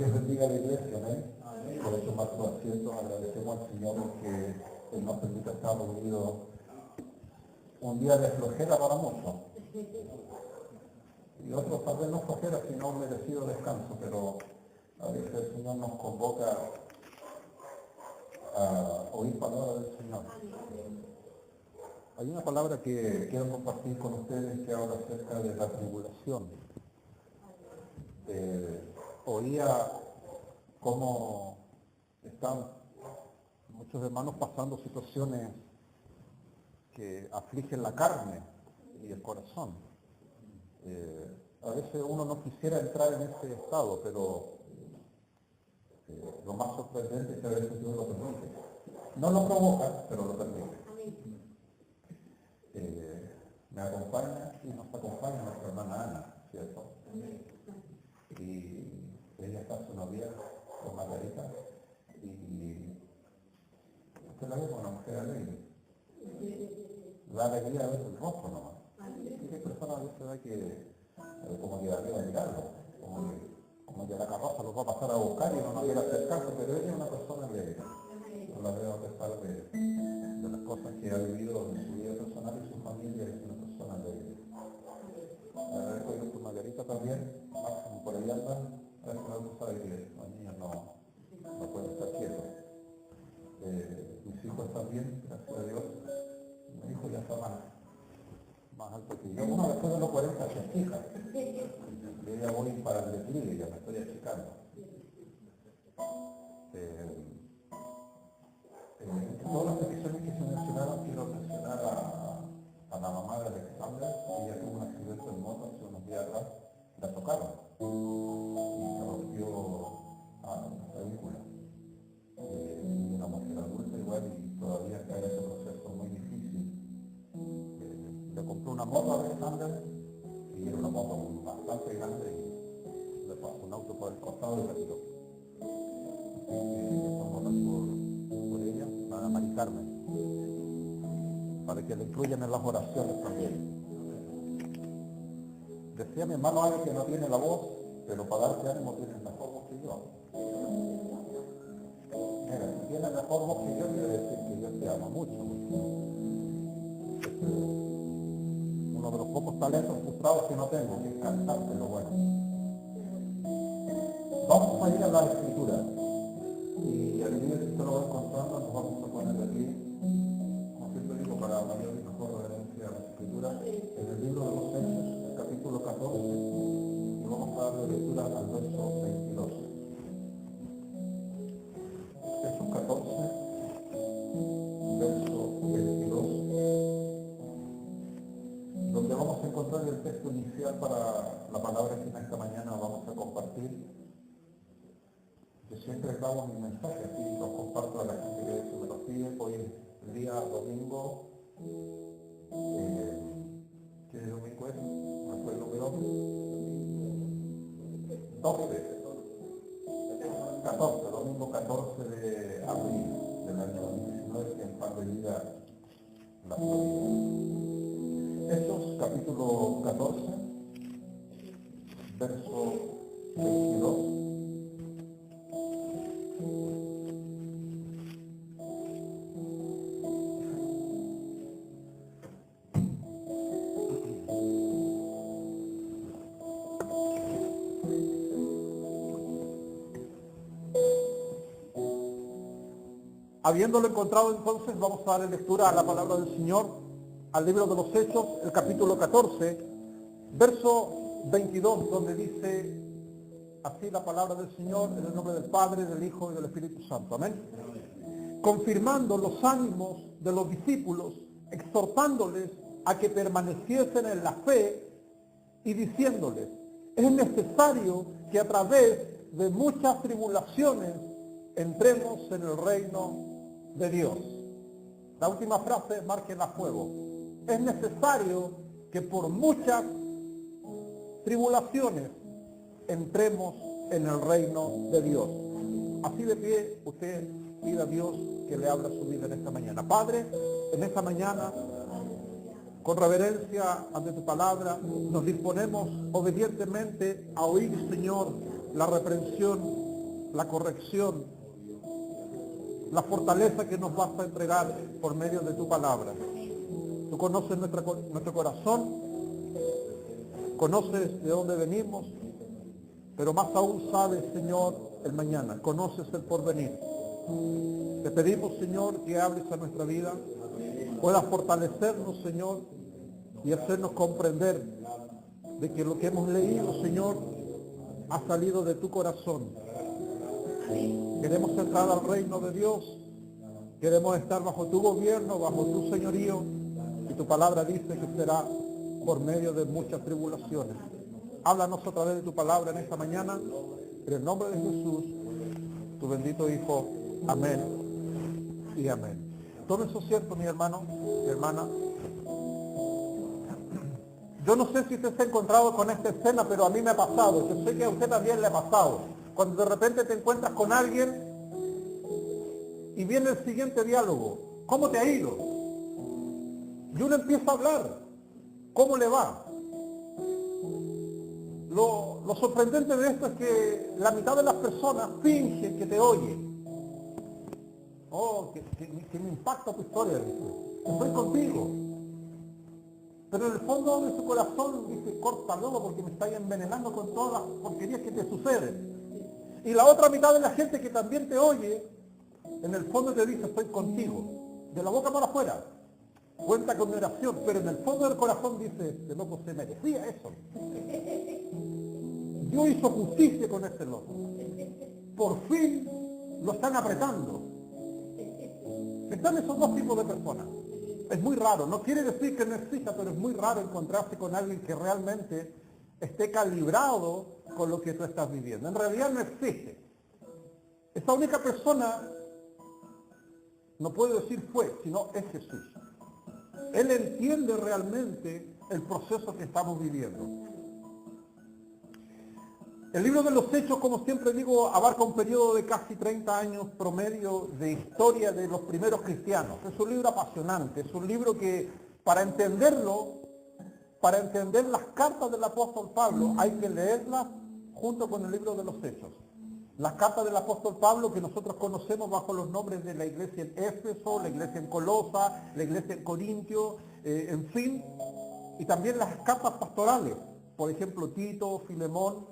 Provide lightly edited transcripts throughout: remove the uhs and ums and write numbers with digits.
Dios bendiga a la iglesia, amén. Por eso más por asiento, agradecemos al Señor porque Él nos permite estar reunidos un día de flojera para muchos. Y otros tal vez no flojera, sino un merecido descanso, pero a veces el Señor nos convoca a oír palabra del Señor. Hay una palabra que quiero compartir con ustedes que habla acerca de la tribulación. Oía cómo están muchos hermanos pasando situaciones que afligen la carne y el corazón. A veces uno no quisiera entrar en ese estado, pero lo más sorprendente es que a veces Dios lo permite. No lo provoca, pero lo permite. Me acompaña y nos acompaña nuestra hermana Ana, ¿cierto? Y ella está su novia con Margarita y usted la ve como una mujer alegre. La alegría de el rostro nomás. Y hay personas a veces que como que arriba de mirarlo, como que la carroza los va a pasar a buscar y no quiere acercarse, pero ella es una persona alegre. Yo la veo a pesar de las cosas que ha vivido en su vida personal y su familia, es una persona alegre. Con Margarita también, Máximo por ahí anda, a veces uno sabe que los niños no pueden estar quietos. Mis hijos también, gracias a Dios, mi hijo ya está más alto que yo. Uno después de los 40 se fija. Yo ya voy para el declive, ya me estoy achicando. Todas las peticiones que se mencionaron, quiero mencionar a la mamá de Alexandra. Ella tuvo un accidente en moto hace unos días atrás, la tocaron y se rompió la clavícula. Una mujer adulta igual y todavía está en ese proceso muy difícil. Le compró una moto a Alexander y era una moto bastante grande y le pasó un auto por el costado y la tiró. Estamos orando por ella, para Mari Carmen, para que le incluyan en las oraciones también. Decía mi hermano alguien que no tiene la voz, pero para darte ánimo tiene mejor voz que yo. Mira, si tiene mejor voz que yo, quiere decir que Dios te ama mucho. Uno de los pocos talentos frustrados que no tengo, que es cantar, pero bueno. Vamos a ir a la escritura. Y al día que usted lo va encontrando, nos vamos a poner aquí, como siempre digo, para mayor y mejor reverencia a la escritura, en el libro de los Hechos, capítulo 14, y vamos a darle lectura al verso 22. Hechos 14, verso 22, donde vamos a encontrar el texto inicial para la palabra que en esta mañana vamos a compartir. Yo siempre grabo mi mensaje, así los comparto a la gente que se me lo pide. Hoy es el día domingo, ¿qué domingo es? ¿Me acuerdo el número? 14, domingo 14 de abril del año 2019, que en par de días la Florida. Hechos capítulo 14, verso 22. Habiéndolo encontrado entonces, vamos a darle lectura a la palabra del Señor, al libro de los Hechos, el capítulo 14, verso 22, donde dice así la palabra del Señor, en el nombre del Padre, del Hijo y del Espíritu Santo. Amén. Confirmando los ánimos de los discípulos, exhortándoles a que permaneciesen en la fe y diciéndoles, es necesario que a través de muchas tribulaciones entremos en el reino de Dios. La última frase, márquenla a fuego. Es necesario que por muchas tribulaciones entremos en el reino de Dios. Así de pie, usted pida a Dios que le abra su vida en esta mañana. Padre, en esta mañana, con reverencia ante tu palabra, nos disponemos obedientemente a oír, Señor, la reprensión la corrección, la fortaleza que nos vas a entregar por medio de tu palabra. Tú conoces nuestro corazón, conoces de dónde venimos, pero más aún sabes, Señor, el mañana, conoces el porvenir. Te pedimos, Señor, que hables a nuestra vida, puedas fortalecernos, Señor, y hacernos comprender de que lo que hemos leído, Señor, ha salido de tu corazón. Queremos entrar al reino de Dios, queremos estar bajo tu gobierno, bajo tu señorío, y tu palabra dice que será por medio de muchas tribulaciones. Háblanos a través de tu palabra en esta mañana, en el nombre de Jesús, tu bendito Hijo. Amén y amén. Todo eso es cierto, mi hermano, mi hermana. Yo no sé si usted se ha encontrado con esta escena, pero a mí me ha pasado. Yo sé que a usted también le ha pasado. Cuando de repente te encuentras con alguien y viene el siguiente diálogo. ¿Cómo te ha ido? Y uno empieza a hablar. ¿Cómo le va? Lo sorprendente de esto es que la mitad de las personas finge que te oye. Oh, que me impacta tu historia, dice. Estoy contigo. Pero en el fondo de su corazón dice, córtalo porque me estáis envenenando con todas las porquerías que te suceden. Y la otra mitad de la gente que también te oye, en el fondo te dice, estoy contigo. De la boca para afuera. Cuenta con mi oración, pero en el fondo del corazón dice, este loco se merecía eso. Dios hizo justicia con este loco. Por fin lo están apretando. Están esos dos tipos de personas. Es muy raro, no quiere decir que no exista, pero es muy raro encontrarse con alguien que realmente esté calibrado con lo que tú estás viviendo. En realidad no existe. Esa única persona, no puedo decir fue, sino es Jesús. Él entiende realmente el proceso que estamos viviendo. El libro de los Hechos, como siempre digo, abarca un periodo de casi 30 años promedio de historia de los primeros cristianos. Es un libro apasionante, es un libro que para entenderlo, para entender las cartas del apóstol Pablo, hay que leerlas junto con el libro de los Hechos. Las cartas del apóstol Pablo que nosotros conocemos bajo los nombres de la iglesia en Éfeso, la iglesia en Colosa, la iglesia en Corintio, en fin, y también las cartas pastorales, por ejemplo Tito, Filemón,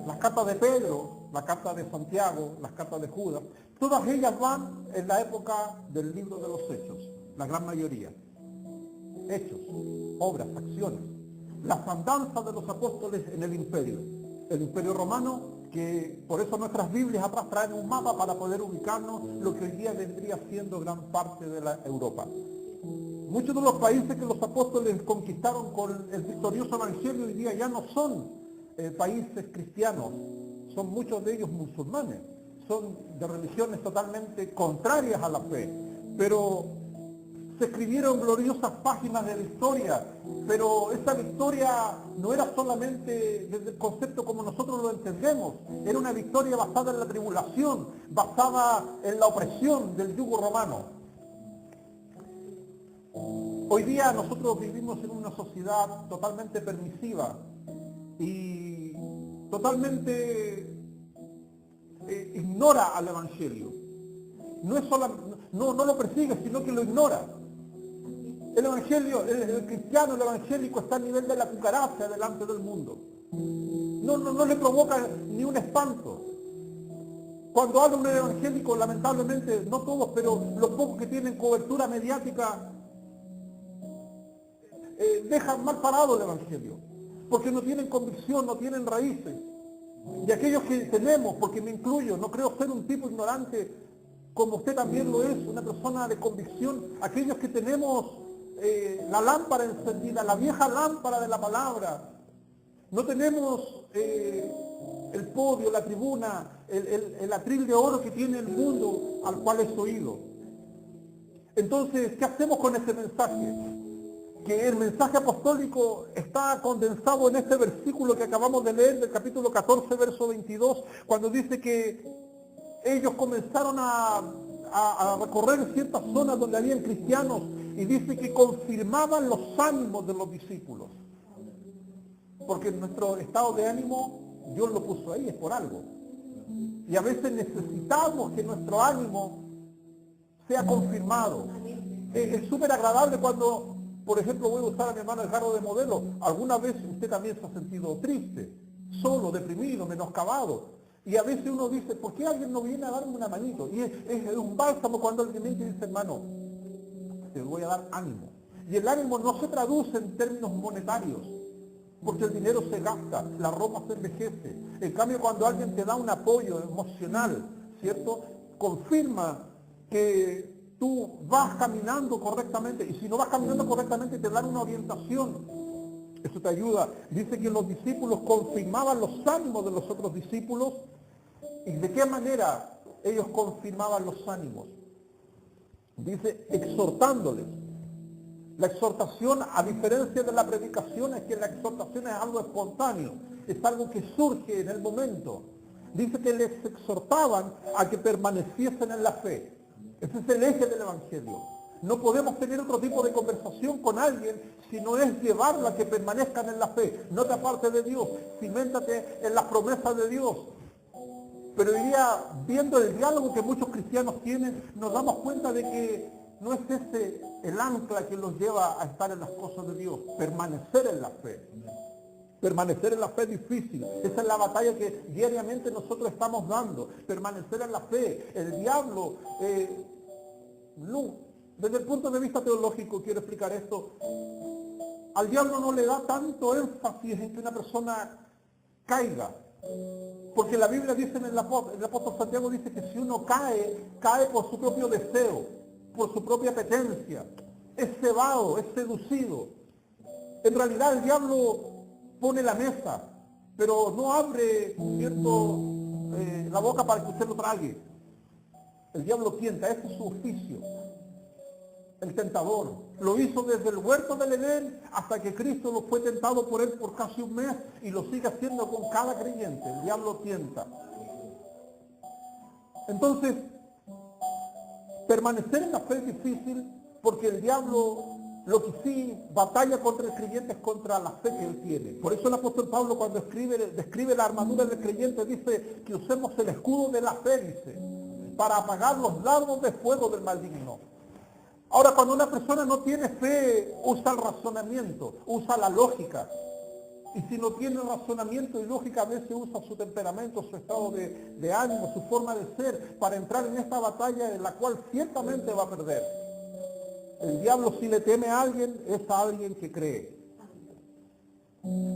las cartas de Pedro, la carta de Santiago, las cartas de Judas, todas ellas van en la época del libro de los Hechos, la gran mayoría. Hechos, obras, acciones, las andanzas de los apóstoles en el imperio romano, que por eso nuestras Biblias atrás traen un mapa para poder ubicarnos lo que hoy día vendría siendo gran parte de la Europa. Muchos de los países que los apóstoles conquistaron con el victorioso evangelio hoy día ya no son países cristianos, son muchos de ellos musulmanes, son de religiones totalmente contrarias a la fe, pero se escribieron gloriosas páginas de la historia, pero esa victoria no era solamente desde el concepto como nosotros lo entendemos, era una victoria basada en la tribulación, basada en la opresión del yugo romano. Hoy día nosotros vivimos en una sociedad totalmente permisiva y totalmente ignora al evangelio. No lo persigue, sino que lo ignora. El evangelio, el cristiano, el evangélico está a nivel de la cucaracha delante del mundo. No le provoca ni un espanto. Cuando habla un evangélico, lamentablemente, no todos, pero los pocos que tienen cobertura mediática, dejan mal parado el evangelio, porque no tienen convicción, no tienen raíces. Y aquellos que tenemos, porque me incluyo, no creo ser un tipo ignorante, como usted también lo es, una persona de convicción, aquellos que tenemos la lámpara encendida, la vieja lámpara de la palabra, no tenemos el podio, la tribuna, el atril de oro que tiene el mundo al cual es oído. Entonces, ¿qué hacemos con ese mensaje? Que el mensaje apostólico está condensado en este versículo que acabamos de leer del capítulo 14, verso 22, cuando dice que ellos comenzaron a recorrer ciertas zonas donde habían cristianos y dice que confirmaban los ánimos de los discípulos. Porque nuestro estado de ánimo, Dios lo puso ahí, es por algo. Y a veces necesitamos que nuestro ánimo sea confirmado. Es súper agradable cuando, por ejemplo, voy a usar a mi hermano el carro de modelo. Alguna vez usted también se ha sentido triste, solo, deprimido, menoscabado. Y a veces uno dice, ¿por qué alguien no viene a darme una manito? Y es un bálsamo cuando alguien viene y dice, hermano, te voy a dar ánimo. Y el ánimo no se traduce en términos monetarios, porque el dinero se gasta, la ropa se envejece. En cambio, cuando alguien te da un apoyo emocional, ¿cierto? Confirma que tú vas caminando correctamente. Y si no vas caminando correctamente, te dan una orientación. Eso te ayuda. Dice que los discípulos confirmaban los ánimos de los otros discípulos. ¿Y de qué manera ellos confirmaban los ánimos? Dice, exhortándoles. La exhortación, a diferencia de la predicación, es que la exhortación es algo espontáneo, es algo que surge en el momento. Dice que les exhortaban a que permaneciesen en la fe. Ese es el eje del Evangelio. No podemos tener otro tipo de conversación con alguien si no es llevarlo a que permanezcan en la fe. No te apartes de Dios, ciméntate en las promesas de Dios. Pero hoy día, viendo el diálogo que muchos cristianos tienen, nos damos cuenta de que no es ese el ancla que los lleva a estar en las cosas de Dios, permanecer en la fe. Permanecer en la fe es difícil. Esa es la batalla que diariamente nosotros estamos dando. Permanecer en la fe. El diablo, no, desde el punto de vista teológico, quiero explicar esto. Al diablo no le da tanto énfasis en que una persona caiga. Porque la Biblia dice el apóstol Santiago dice que si uno cae, cae por su propio deseo, por su propia apetencia. Es cebado, es seducido. En realidad el diablo pone la mesa, pero no abre, ¿cierto?, la boca para que usted lo trague. El diablo tienta, ese es su oficio. El tentador. Lo hizo desde el huerto del Edén hasta que Cristo lo fue tentado por él por casi un mes y lo sigue haciendo con cada creyente. El diablo tienta. Entonces, permanecer en la fe es difícil porque el diablo lo que sí batalla contra el creyente es contra la fe que él tiene. Por eso el apóstol Pablo cuando describe la armadura del creyente dice que usemos el escudo de la fe, dice, para apagar los dardos de fuego del maligno. Ahora, cuando una persona no tiene fe, usa el razonamiento, usa la lógica. Y si no tiene razonamiento y lógica, a veces usa su temperamento, su estado de ánimo, su forma de ser, para entrar en esta batalla en la cual ciertamente va a perder. El diablo, si le teme a alguien, es a alguien que cree.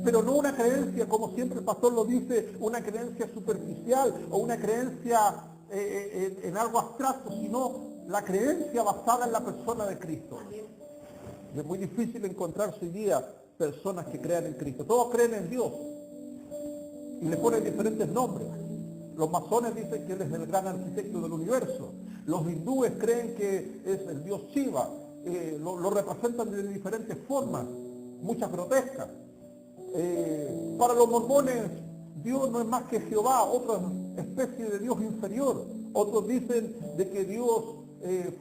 Pero no una creencia, como siempre el pastor lo dice, una creencia superficial o una creencia en algo abstracto, sino la creencia basada en la persona de Cristo. Y es muy difícil encontrar hoy día personas que crean en Cristo. Todos creen en Dios y le ponen diferentes nombres. Los masones dicen que Él es el gran arquitecto del universo. Los hindúes creen que es el Dios Shiva. Lo representan de diferentes formas, muchas grotescas. Para los mormones, Dios no es más que Jehová, otra especie de Dios inferior. Otros dicen de que Dios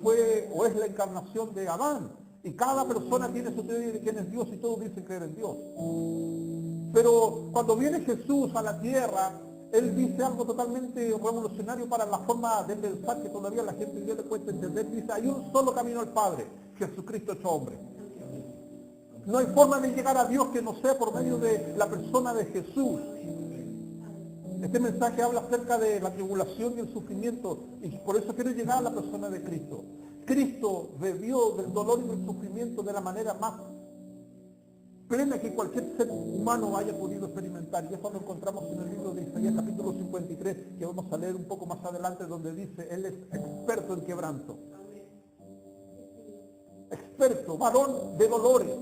fue o es la encarnación de Adán. Y cada persona tiene su teoría de quién es Dios y todos dicen creer en Dios. Pero cuando viene Jesús a la tierra, Él dice algo totalmente revolucionario para la forma de pensar que todavía la gente hoy día le cuesta entender. Dice, hay un solo camino al Padre, Jesucristo hecho hombre. No hay forma de llegar a Dios que no sea por medio de la persona de Jesús. Este mensaje habla acerca de la tribulación y el sufrimiento, y por eso quiero llegar a la persona de Cristo. Cristo bebió del dolor y del sufrimiento de la manera más plena que cualquier ser humano haya podido experimentar. Y eso lo encontramos en el libro de Isaías capítulo 53, que vamos a leer un poco más adelante, donde dice, Él es experto en quebranto. Experto, varón de dolores.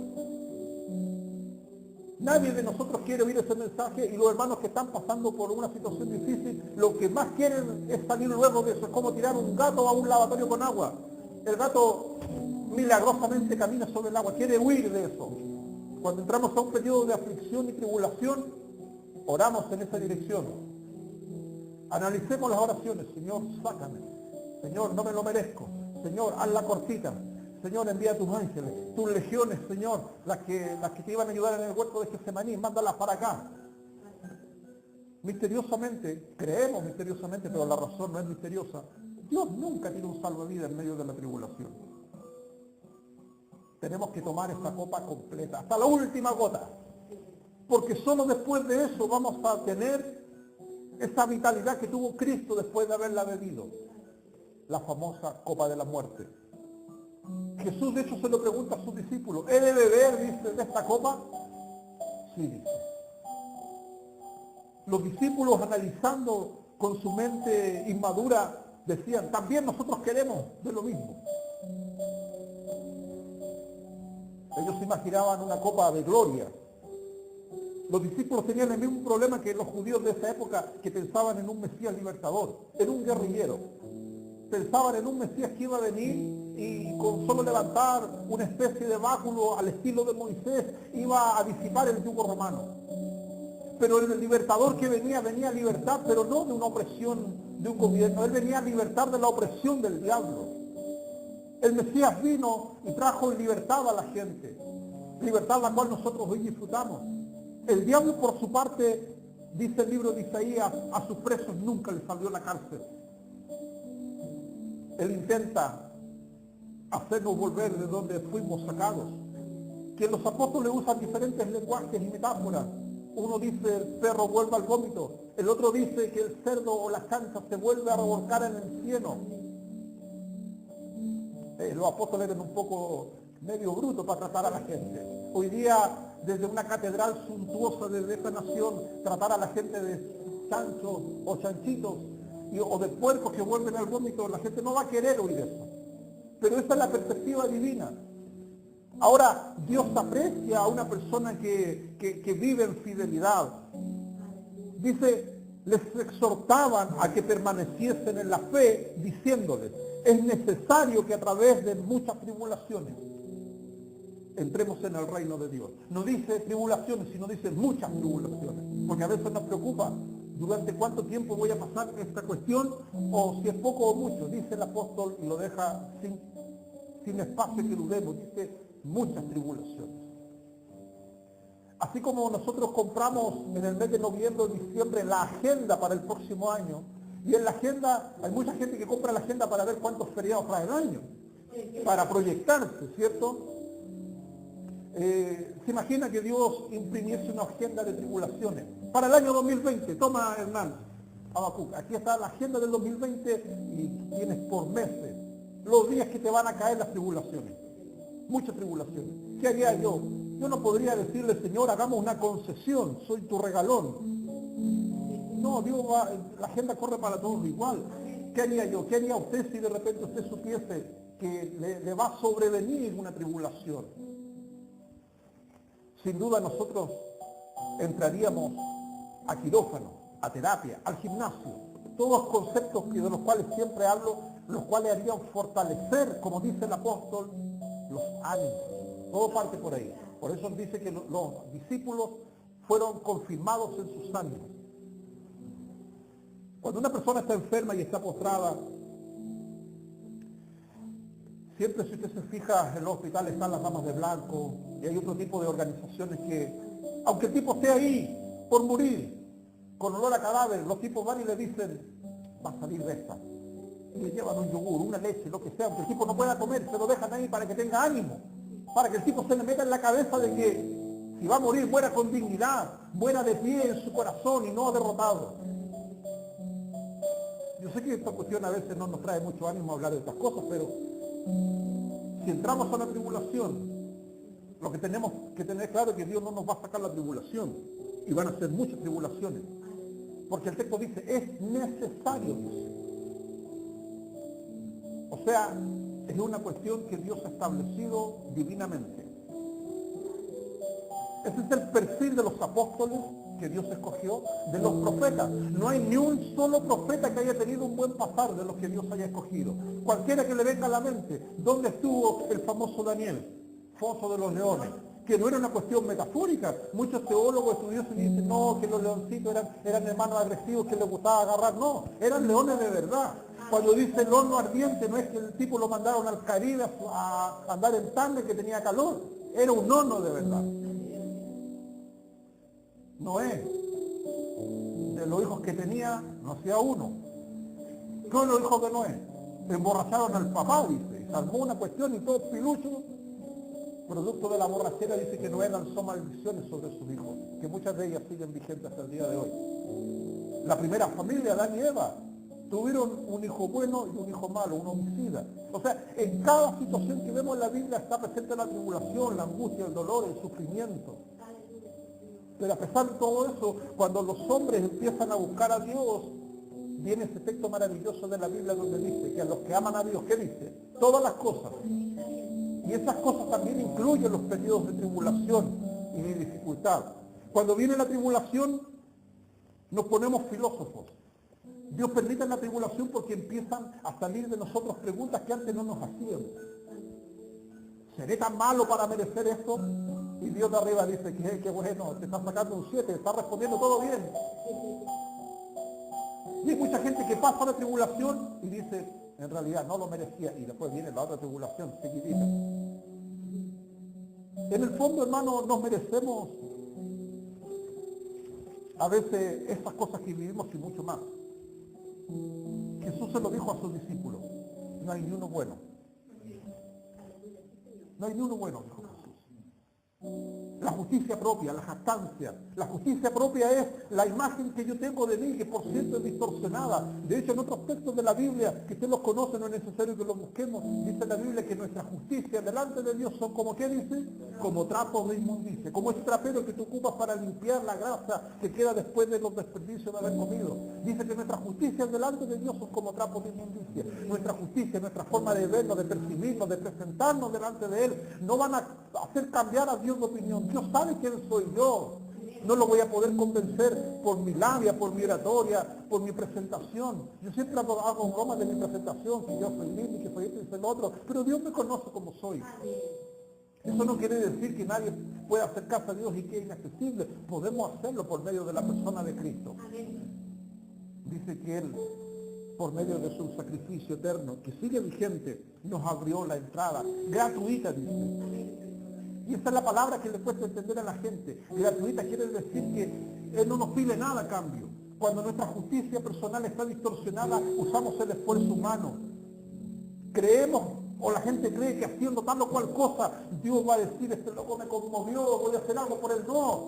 Nadie de nosotros quiere oír ese mensaje, y los hermanos que están pasando por una situación difícil, lo que más quieren es salir luego de eso. Es como tirar un gato a un lavatorio con agua. El gato milagrosamente camina sobre el agua, quiere huir de eso. Cuando entramos a un periodo de aflicción y tribulación, oramos en esa dirección. Analicemos las oraciones. Señor, sácame. Señor, no me lo merezco. Señor, haz la cortita. Señor, envía tus ángeles, tus legiones, Señor, las que te iban a ayudar en el huerto de Getsemaní, mándalas para acá. misteriosamente, creemos misteriosamente, pero la razón no es misteriosa, Dios nunca tiene un salvavidas en medio de la tribulación. Tenemos que tomar esta copa completa, hasta la última gota, porque solo después de eso vamos a tener esa vitalidad que tuvo Cristo después de haberla bebido, la famosa copa de la muerte. Jesús de hecho se lo pregunta a sus discípulos, ¿he de beber, dice, de esta copa? Sí, dice. Los discípulos, analizando con su mente inmadura, decían, también nosotros queremos de lo mismo. Ellos se imaginaban una copa de gloria. Los discípulos tenían el mismo problema que los judíos de esa época, que pensaban en un Mesías libertador, en un guerrillero. Pensaban en un Mesías que iba a venir y con solo levantar una especie de báculo al estilo de Moisés, iba a disipar el yugo romano. Pero el libertador que venía a libertad, pero no de una opresión de un gobierno, él venía a libertad de la opresión del diablo. El Mesías vino y trajo libertad a la gente, libertad la cual nosotros hoy disfrutamos. El diablo, por su parte, dice el libro de Isaías, a sus presos nunca les salió la cárcel. Él intenta hacernos volver de donde fuimos sacados. Que los apóstoles usan diferentes lenguajes y metáforas. Uno dice el perro vuelve al vómito, el otro dice que el cerdo o la chancha se vuelve a revolcar en el cieno. Los apóstoles eran un poco medio brutos para tratar a la gente. Hoy día, desde una catedral suntuosa de esta nación, tratar a la gente de chanchos o chanchitos o de puercos que vuelven al vómito, la gente no va a querer oír eso. Pero esa es la perspectiva divina. Ahora, Dios aprecia a una persona que vive en fidelidad. Dice, les exhortaban a que permaneciesen en la fe, diciéndoles, es necesario que a través de muchas tribulaciones entremos en el reino de Dios. No dice tribulaciones, sino dice muchas tribulaciones. Porque a veces nos preocupa durante cuánto tiempo voy a pasar esta cuestión, o si es poco o mucho. Dice el apóstol y lo deja sin espacio que dudemos, dice muchas tribulaciones. Así como nosotros compramos en el mes de noviembre o diciembre la agenda para el próximo año, y en la agenda, hay mucha gente que compra la agenda para ver cuántos feriados trae el año, para proyectarse, ¿cierto? Se imagina que Dios imprimiese una agenda de tribulaciones para el año 2020. Toma, Hernán, Habacuc, aquí está la agenda del 2020 y tienes por meses los días que te van a caer las tribulaciones, muchas tribulaciones. ¿Qué haría yo? Yo no podría decirle, Señor, hagamos una concesión, soy tu regalón. No, Dios va, la agenda corre para todos igual. ¿Qué haría yo? ¿Qué haría usted si de repente usted supiese que le va a sobrevenir una tribulación? Sin duda nosotros entraríamos a quirófano, a terapia, al gimnasio. Todos conceptos de los cuales siempre hablo, los cuales harían fortalecer, como dice el apóstol, los ánimos. Todo parte por ahí. Por eso dice que los discípulos fueron confirmados en sus ánimos. Cuando una persona está enferma y está postrada, siempre, si usted se fija, en los hospitales están las damas de blanco y hay otro tipo de organizaciones que, aunque el tipo esté ahí por morir, con olor a cadáver, los tipos van y le dicen, va a salir de esta. Y le llevan un yogur, una leche, lo que sea, aunque el tipo no pueda comer, se lo dejan ahí para que tenga ánimo, para que el tipo se le meta en la cabeza de que si va a morir, muera con dignidad, muera de pie en su corazón y no derrotado. Yo sé que esta cuestión a veces no nos trae mucho ánimo hablar de estas cosas, pero si entramos a la tribulación, lo que tenemos que tener claro es que Dios no nos va a sacar la tribulación, y van a ser muchas tribulaciones, porque el texto dice, es necesario, dice. O sea, es una cuestión que Dios ha establecido divinamente. Ese es el perfil de los apóstoles que Dios escogió, de los profetas. No hay ni un solo profeta que haya tenido un buen pasar de los que Dios haya escogido. Cualquiera que le venga a la mente, ¿dónde estuvo el famoso Daniel? Foso de los leones. Que no era una cuestión metafórica. Muchos teólogos estudiosos dicen, no, que los leoncitos eran hermanos agresivos que les gustaba agarrar. No, eran leones de verdad. Cuando dice el horno ardiente, no es que el tipo lo mandaron al Caribe a andar en tanga que tenía calor. Era un horno de verdad. Noé, de los hijos que tenía, no hacía uno. ¿Qué son los hijos de Noé? Emborracharon al papá, dice, y se armó una cuestión y todo pilucho. Producto de la borrachera dice que Noé lanzó maldiciones sobre sus hijos, que muchas de ellas siguen vigentes hasta el día de hoy. La primera familia, Adán y Eva, tuvieron un hijo bueno y un hijo malo, un homicida. O sea, en cada situación que vemos en la Biblia está presente la tribulación, la angustia, el dolor, el sufrimiento. Pero a pesar de todo eso, cuando los hombres empiezan a buscar a Dios, viene ese texto maravilloso de la Biblia donde dice que a los que aman a Dios, ¿qué dice? Todas las cosas. Y esas cosas también incluyen los periodos de tribulación y de dificultad. Cuando viene la tribulación, nos ponemos filósofos. Dios permite la tribulación porque empiezan a salir de nosotros preguntas que antes no nos hacíamos. ¿Seré tan malo para merecer esto? Y Dios de arriba dice que bueno, te está sacando un 7, te está respondiendo todo bien. Y hay mucha gente que pasa la tribulación y dice, en realidad no lo merecía, y después viene la otra tribulación seguidita. En el fondo, hermano, nos merecemos a veces estas cosas que vivimos y mucho más. Jesús se lo dijo a sus discípulos, no hay ni uno bueno. No hay ni uno bueno, dijo Jesús. La justicia propia, la jactancia. La justicia propia es la imagen que yo tengo de mí, que por cierto es distorsionada. De hecho, en otros textos de la Biblia, que usted los conoce, no es necesario que los busquemos, dice la Biblia que nuestra justicia delante de Dios son como, ¿qué dice? Como trapos de inmundicia, como ese trapero que tú ocupas para limpiar la grasa que queda después de los desperdicios de haber comido. Dice que nuestras justicias delante de Dios son como trapos de inmundicia. Nuestra justicia, nuestra forma de vernos, de percibirnos, de presentarnos delante de Él, no van a hacer cambiar a Dios de opinión. Dios sabe quién soy yo. No lo voy a poder convencer por mi labia, por mi oratoria, por mi presentación. Yo siempre hago bromas de mi presentación, que yo soy lindo y que soy esto y soy lo otro, pero Dios me conoce como soy. Eso no quiere decir que nadie pueda acercarse a Dios y que es inaccesible. Podemos hacerlo por medio de la persona de Cristo. Dice que Él, por medio de su sacrificio eterno, que sigue vigente, nos abrió la entrada gratuita, dice. Y esa es la palabra que le cuesta entender a la gente. Gratuita quiere decir que Él no nos pide nada a cambio. Cuando nuestra justicia personal está distorsionada, usamos el esfuerzo humano. Creemos, o la gente cree que haciendo tal o cual cosa, Dios va a decir, este loco me conmovió, voy a hacer algo por él. No.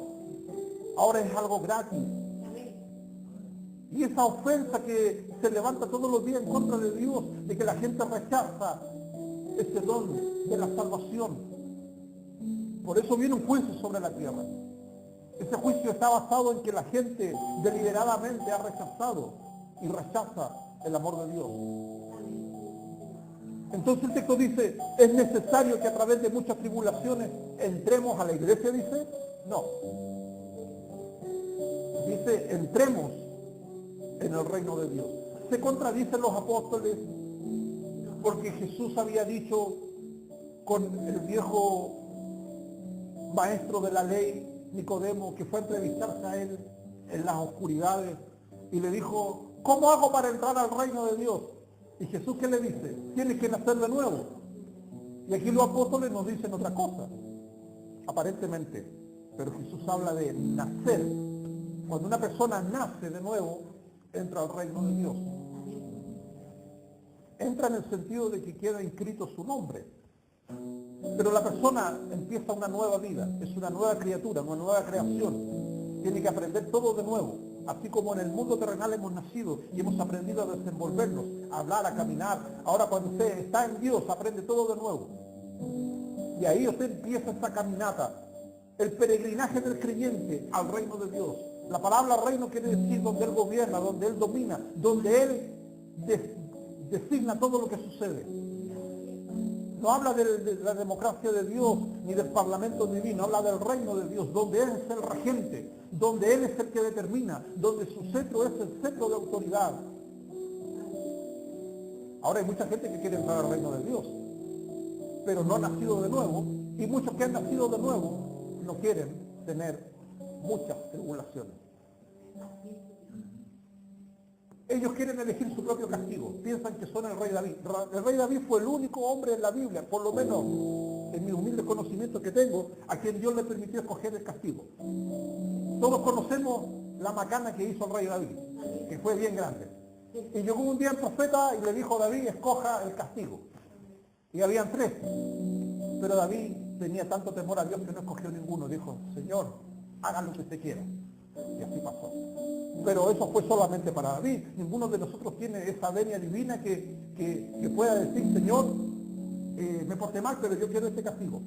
Ahora es algo gratis. Y esa ofensa que se levanta todos los días en contra de Dios, de que la gente rechaza ese don de la salvación. Por eso viene un juicio sobre la tierra. Ese juicio está basado en que la gente deliberadamente ha rechazado y rechaza el amor de Dios. Entonces el texto dice, ¿es necesario que a través de muchas tribulaciones entremos a la iglesia? Dice, no. Dice, entremos en el reino de Dios. Se contradicen los apóstoles porque Jesús había dicho con el viejo maestro de la ley, Nicodemo, que fue a entrevistarse a él en las oscuridades y le dijo, ¿cómo hago para entrar al reino de Dios? Y Jesús, ¿qué le dice? Tienes que nacer de nuevo. Y aquí los apóstoles nos dicen otra cosa, aparentemente, pero Jesús habla de nacer. Cuando una persona nace de nuevo, entra al reino de Dios. Entra en el sentido de que queda inscrito su nombre. Pero la persona empieza una nueva vida, es una nueva criatura, una nueva creación. Tiene que aprender todo de nuevo. Así como en el mundo terrenal hemos nacido y hemos aprendido a desenvolvernos, a hablar, a caminar. Ahora cuando usted está en Dios, aprende todo de nuevo. Y ahí usted empieza esta caminata, el peregrinaje del creyente al reino de Dios. La palabra reino quiere decir donde Él gobierna, donde Él domina, donde Él designa todo lo que sucede. No habla de la democracia de Dios ni del parlamento divino, habla del reino de Dios, donde Él es el regente, donde Él es el que determina, donde su cetro es el cetro de autoridad. Ahora hay mucha gente que quiere entrar al reino de Dios, pero no ha nacido de nuevo, y muchos que han nacido de nuevo no quieren tener muchas tribulaciones. Ellos quieren elegir su propio castigo, piensan que son el rey David. El rey David fue el único hombre en la Biblia, por lo menos en mi humilde conocimiento que tengo, a quien Dios le permitió escoger el castigo. Todos conocemos la macana que hizo el rey David, que fue bien grande. Y llegó un día el profeta y le dijo a David, escoja el castigo. Y habían 3. Pero David tenía tanto temor a Dios que no escogió ninguno. Dijo, Señor, haga lo que usted quiera. Y así pasó. Pero eso fue solamente para David. Ninguno de nosotros tiene esa venia divina que pueda decir, Señor, me porté mal, pero yo quiero este castigo.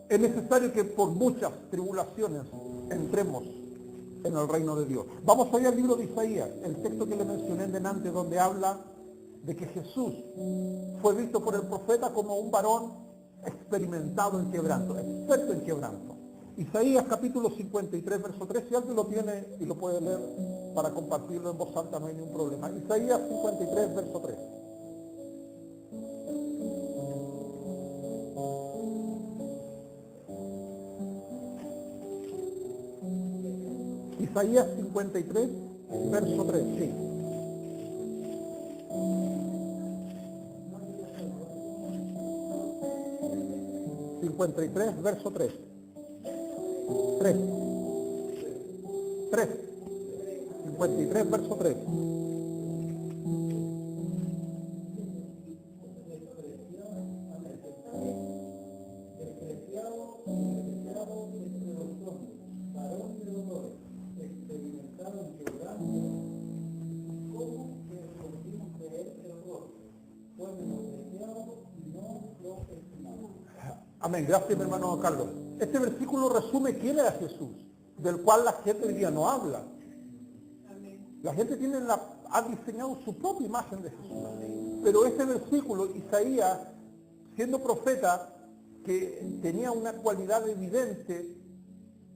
Es necesario que por muchas tribulaciones entremos en el reino de Dios. Vamos allá al libro de Isaías, el texto que le mencioné delante, donde habla de que Jesús fue visto por el profeta como un varón experimentado en quebranto, experto en quebranto. Isaías capítulo 53, verso 3, si alguien lo tiene y lo puede leer para compartirlo en voz alta, no hay ningún problema. Isaías 53, verso 3. Isaías 53, verso 3, sí. Verso 3. 53, verso 3. Amén. Gracias, mi hermano Carlos. Este versículo resume quién era Jesús, del cual la gente hoy día no habla. La gente ha diseñado su propia imagen de Jesús. Pero este versículo, Isaías, siendo profeta, que tenía una cualidad evidente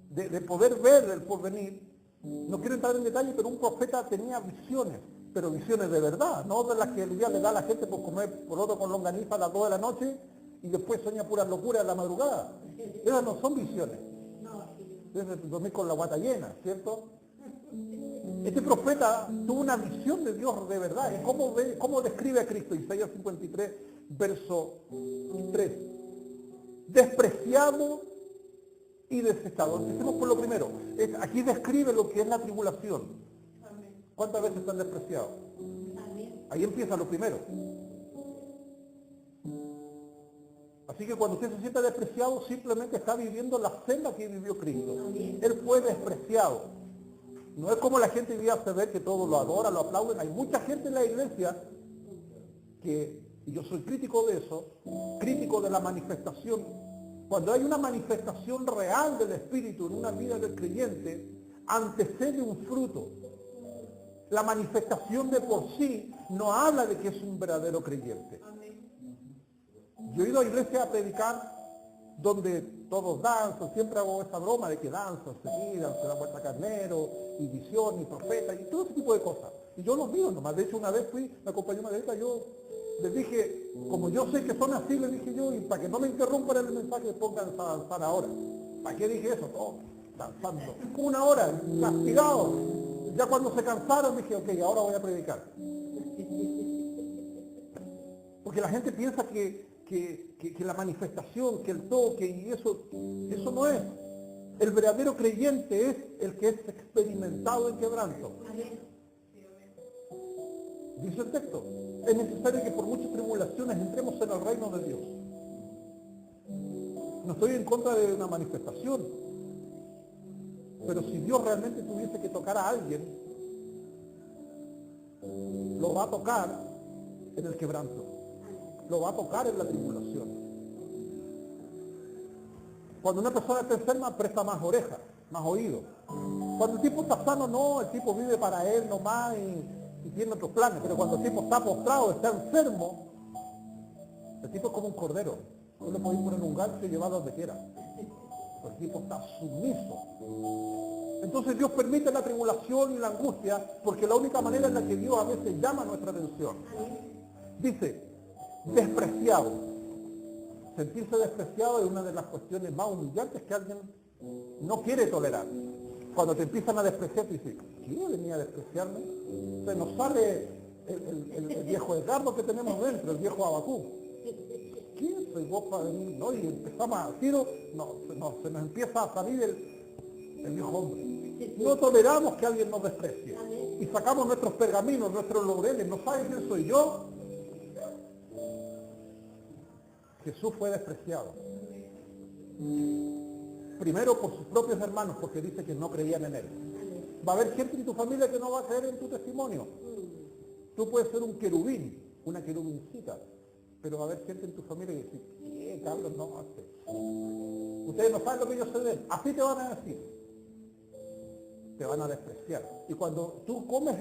de poder ver el porvenir, no quiero entrar en detalle, pero un profeta tenía visiones, pero visiones de verdad, no de las que el día le da a la gente por comer por otro con longaniza a las 2 de la noche y después sueña puras locuras a la madrugada. Esas no son visiones. Es dormir con la guata llena, ¿cierto? Este profeta tuvo una visión de Dios de verdad. ¿Y cómo describe a Cristo? Isaías 53, verso 3. Despreciado y desechado. Empecemos por lo primero. Aquí describe lo que es la tribulación. ¿Cuántas veces están despreciados? Ahí empieza lo primero. Así que cuando usted se sienta despreciado, simplemente está viviendo la senda que vivió Cristo. Él fue despreciado. No es como la gente hoy hace ver que todos lo adoran, lo aplauden. Hay mucha gente en la iglesia que, y yo soy crítico de eso, crítico de la manifestación. Cuando hay una manifestación real del Espíritu en una vida del creyente, antecede un fruto. La manifestación de por sí no habla de que es un verdadero creyente. Yo he ido a iglesias a predicar donde todos danzan, siempre hago esa broma de que danzan, se dan vuelta carnero, y visión, y profeta, y todo ese tipo de cosas. Y yo los miro nomás. De hecho, una vez me acompañó una vez, yo les dije, como yo sé que son así, les dije yo, y para que no me interrumpan el mensaje, pónganse a danzar ahora. ¿Para qué dije eso? Oh, danzando. 1 hora, castigados. Ya cuando se cansaron, dije, ok, ahora voy a predicar. Porque la gente piensa que la manifestación, que el toque, y eso no es. El verdadero creyente es el que es experimentado en quebranto. Dice el texto, es necesario que por muchas tribulaciones entremos en el reino de Dios. No estoy en contra de una manifestación, pero si Dios realmente tuviese que tocar a alguien, lo va a tocar en el quebranto, lo va a tocar en la tribulación. Cuando una persona está enferma, presta más oreja, más oído. Cuando el tipo está sano, no, el tipo vive para él nomás y tiene otros planes. Pero cuando el tipo está postrado, está enfermo, el tipo es como un cordero. No le podéis poner un gancho y llevarlo donde quiera. El tipo está sumiso. Entonces Dios permite la tribulación y la angustia, porque la única manera en la que Dios a veces llama nuestra atención. Dice, despreciado. Sentirse despreciado es una de las cuestiones más humillantes que alguien no quiere tolerar. Cuando te empiezan a despreciar, tú dices, ¿quién venía a despreciarme? Se nos sale el viejo Edgardo que tenemos dentro, el viejo Abacú. ¿Quién soy vos para venir? ¿No? Y empezamos a tiro, se nos empieza a salir el viejo hombre. No toleramos que alguien nos desprecie. Y sacamos nuestros pergaminos, nuestros laureles. ¿No saben quién soy yo? Jesús fue despreciado. Primero por sus propios hermanos, porque dice que no creían en él. Va a haber gente en tu familia que no va a creer en tu testimonio. Tú puedes ser un querubín, una querubincita, pero va a haber gente en tu familia que dice, ¿qué Carlos no hace? Ustedes no saben lo que yo sé de él. Así te van a decir. Te van a despreciar. Y cuando tú comes,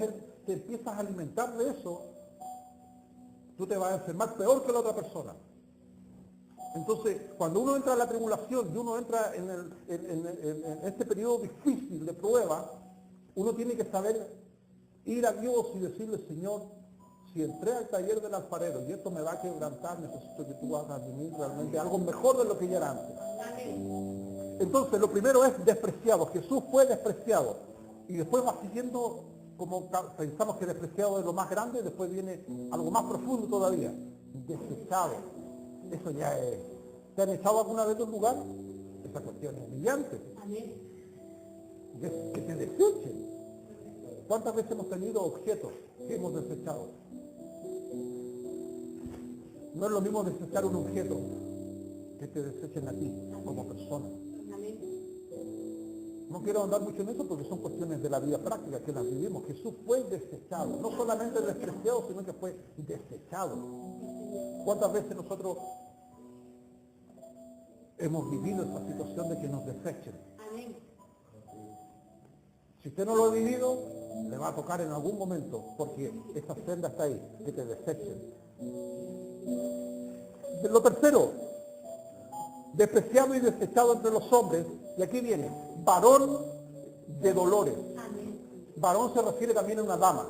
te empiezas a alimentar de eso, tú te vas a enfermar peor que la otra persona. Entonces, cuando uno entra en la tribulación y uno entra en este periodo difícil de prueba, uno tiene que saber ir a Dios y decirle, Señor, si entré al taller del alfarero y esto me va a quebrantar, necesito que tú hagas de mí realmente algo mejor de lo que ya era antes. Entonces, lo primero es despreciado. Jesús fue despreciado. Y después va siguiendo, como pensamos que despreciado es lo más grande, después viene algo más profundo todavía. Desechado. Eso ya es. ¿Te han echado alguna vez de un lugar? Esa cuestión es humillante. Que te desechen. ¿Cuántas veces hemos tenido objetos que hemos desechado? No es lo mismo desechar un objeto que te desechen a ti como persona. No quiero andar mucho en eso porque son cuestiones de la vida práctica que las vivimos. Jesús fue desechado, no solamente despreciado, sino que fue desechado. ¿Cuántas veces nosotros hemos vivido esta situación de que nos desechen? Si usted no lo ha vivido, le va a tocar en algún momento, porque esa senda está ahí, que te desechen. Lo tercero, despreciado y desechado entre los hombres, y aquí viene, varón de dolores. Varón se refiere también a una dama.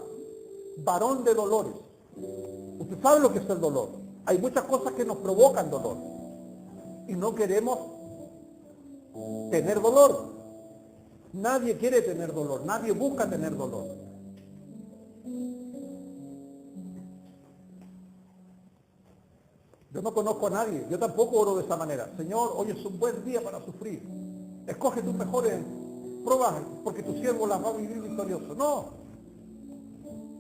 Varón de dolores. Usted sabe lo que es el dolor. Hay muchas cosas que nos provocan dolor. Y no queremos tener dolor. Nadie quiere tener dolor. Nadie busca tener dolor. Yo no conozco a nadie. Yo tampoco oro de esa manera. Señor, hoy es un buen día para sufrir. Escoge tus mejores pruebas porque tu siervo las va a vivir victorioso. No.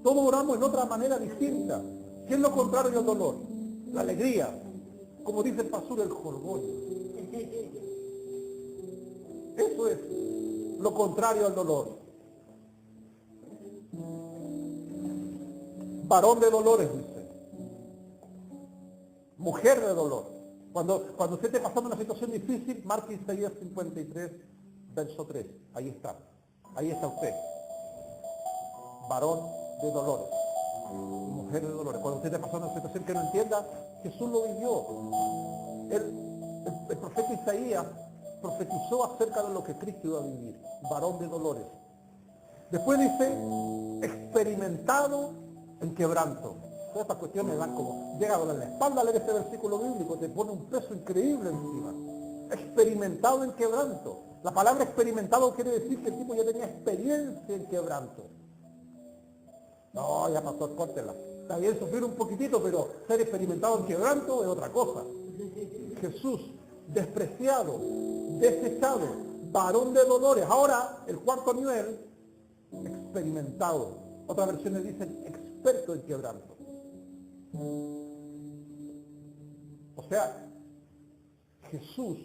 Todos oramos en otra manera distinta. ¿Qué es lo contrario al dolor? La alegría. Como dice el pastor, el jolgorio. Eso es lo contrario al dolor. Varón de dolores, dice. Mujer de dolor. Cuando usted esté pasando una situación difícil, marque Isaías 53, verso 3. Ahí está. Ahí está usted. Varón de dolores. Mujer de dolores. Cuando usted esté pasando una situación que no entienda, Jesús lo vivió. El profeta Isaías profetizó acerca de lo que Cristo iba a vivir. Varón de dolores. Después dice, experimentado en quebranto. Todas estas cuestiones dan como, llega a doler la espalda leer este versículo bíblico, te pone un peso increíble encima. Experimentado en quebranto. La palabra experimentado quiere decir que el tipo ya tenía experiencia en quebranto. No, ya pasó, córtela. Está bien sufrir un poquitito, pero ser experimentado en quebranto es otra cosa. Jesús, despreciado, desechado, varón de dolores. Ahora, el cuarto nivel, experimentado. Otras versiones dicen experto en quebranto. O sea, Jesús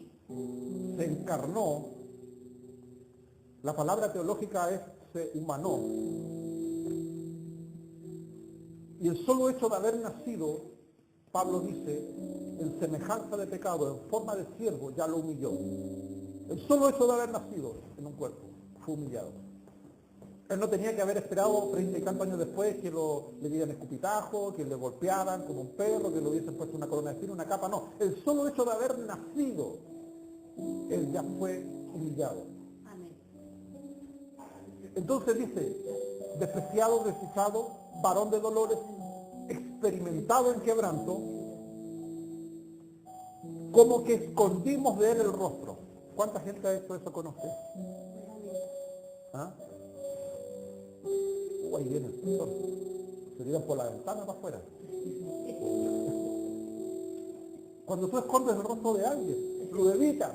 se encarnó, la palabra teológica es se humanó. Y el solo hecho de haber nacido, Pablo dice, en semejanza de pecado, en forma de siervo, ya lo humilló. El solo hecho de haber nacido en un cuerpo, fue humillado. Él no tenía que haber esperado 30 y tantos años después que le dieran escupitajo, que le golpearan como un perro, que le hubiesen puesto una corona de espina, una capa, no. El solo hecho de haber nacido, él ya fue humillado. Amén. Entonces dice, despreciado, desechado, varón de dolores, experimentado en quebranto, como que escondimos de él el rostro. ¿Cuánta gente ha hecho eso con usted? ¿Ah? Ahí viene el Señor. Se tiran por la ventana para afuera. Cuando tú escondes el rostro de alguien, lo evitas.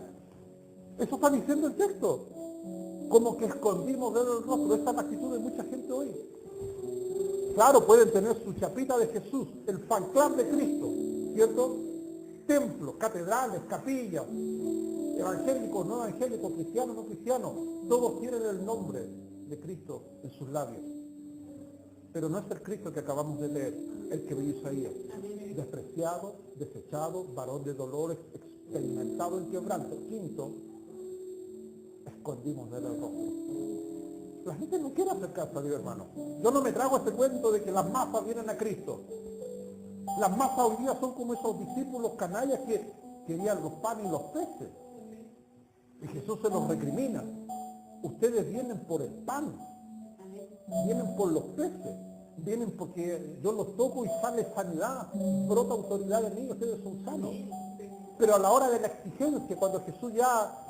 Eso está diciendo el texto. como que escondimos de él el rostro. Esta es la actitud de mucha gente hoy. Claro, pueden tener su chapita de Jesús, el fan club de Cristo, ¿cierto? Templos, catedrales, capillas, evangélicos, no evangélicos, cristianos, no cristianos, todos tienen el nombre de Cristo en sus labios. Pero no es el Cristo que acabamos de leer, el que vio Isaías. Despreciado, desechado, varón de dolores, experimentado en quebranto. Quinto, escondimos de él el rostro. La gente no quiere acercarse a Dios, hermano. Yo no me trago este cuento de que las masas vienen a Cristo. Las masas hoy día son como esos discípulos canallas que querían los panes y los peces. Y Jesús se los recrimina. Ustedes vienen por el pan, vienen por los peces, vienen porque yo los toco y sale sanidad, brota autoridad en mí, ustedes son sanos. Pero a la hora de la exigencia, cuando Jesús ya,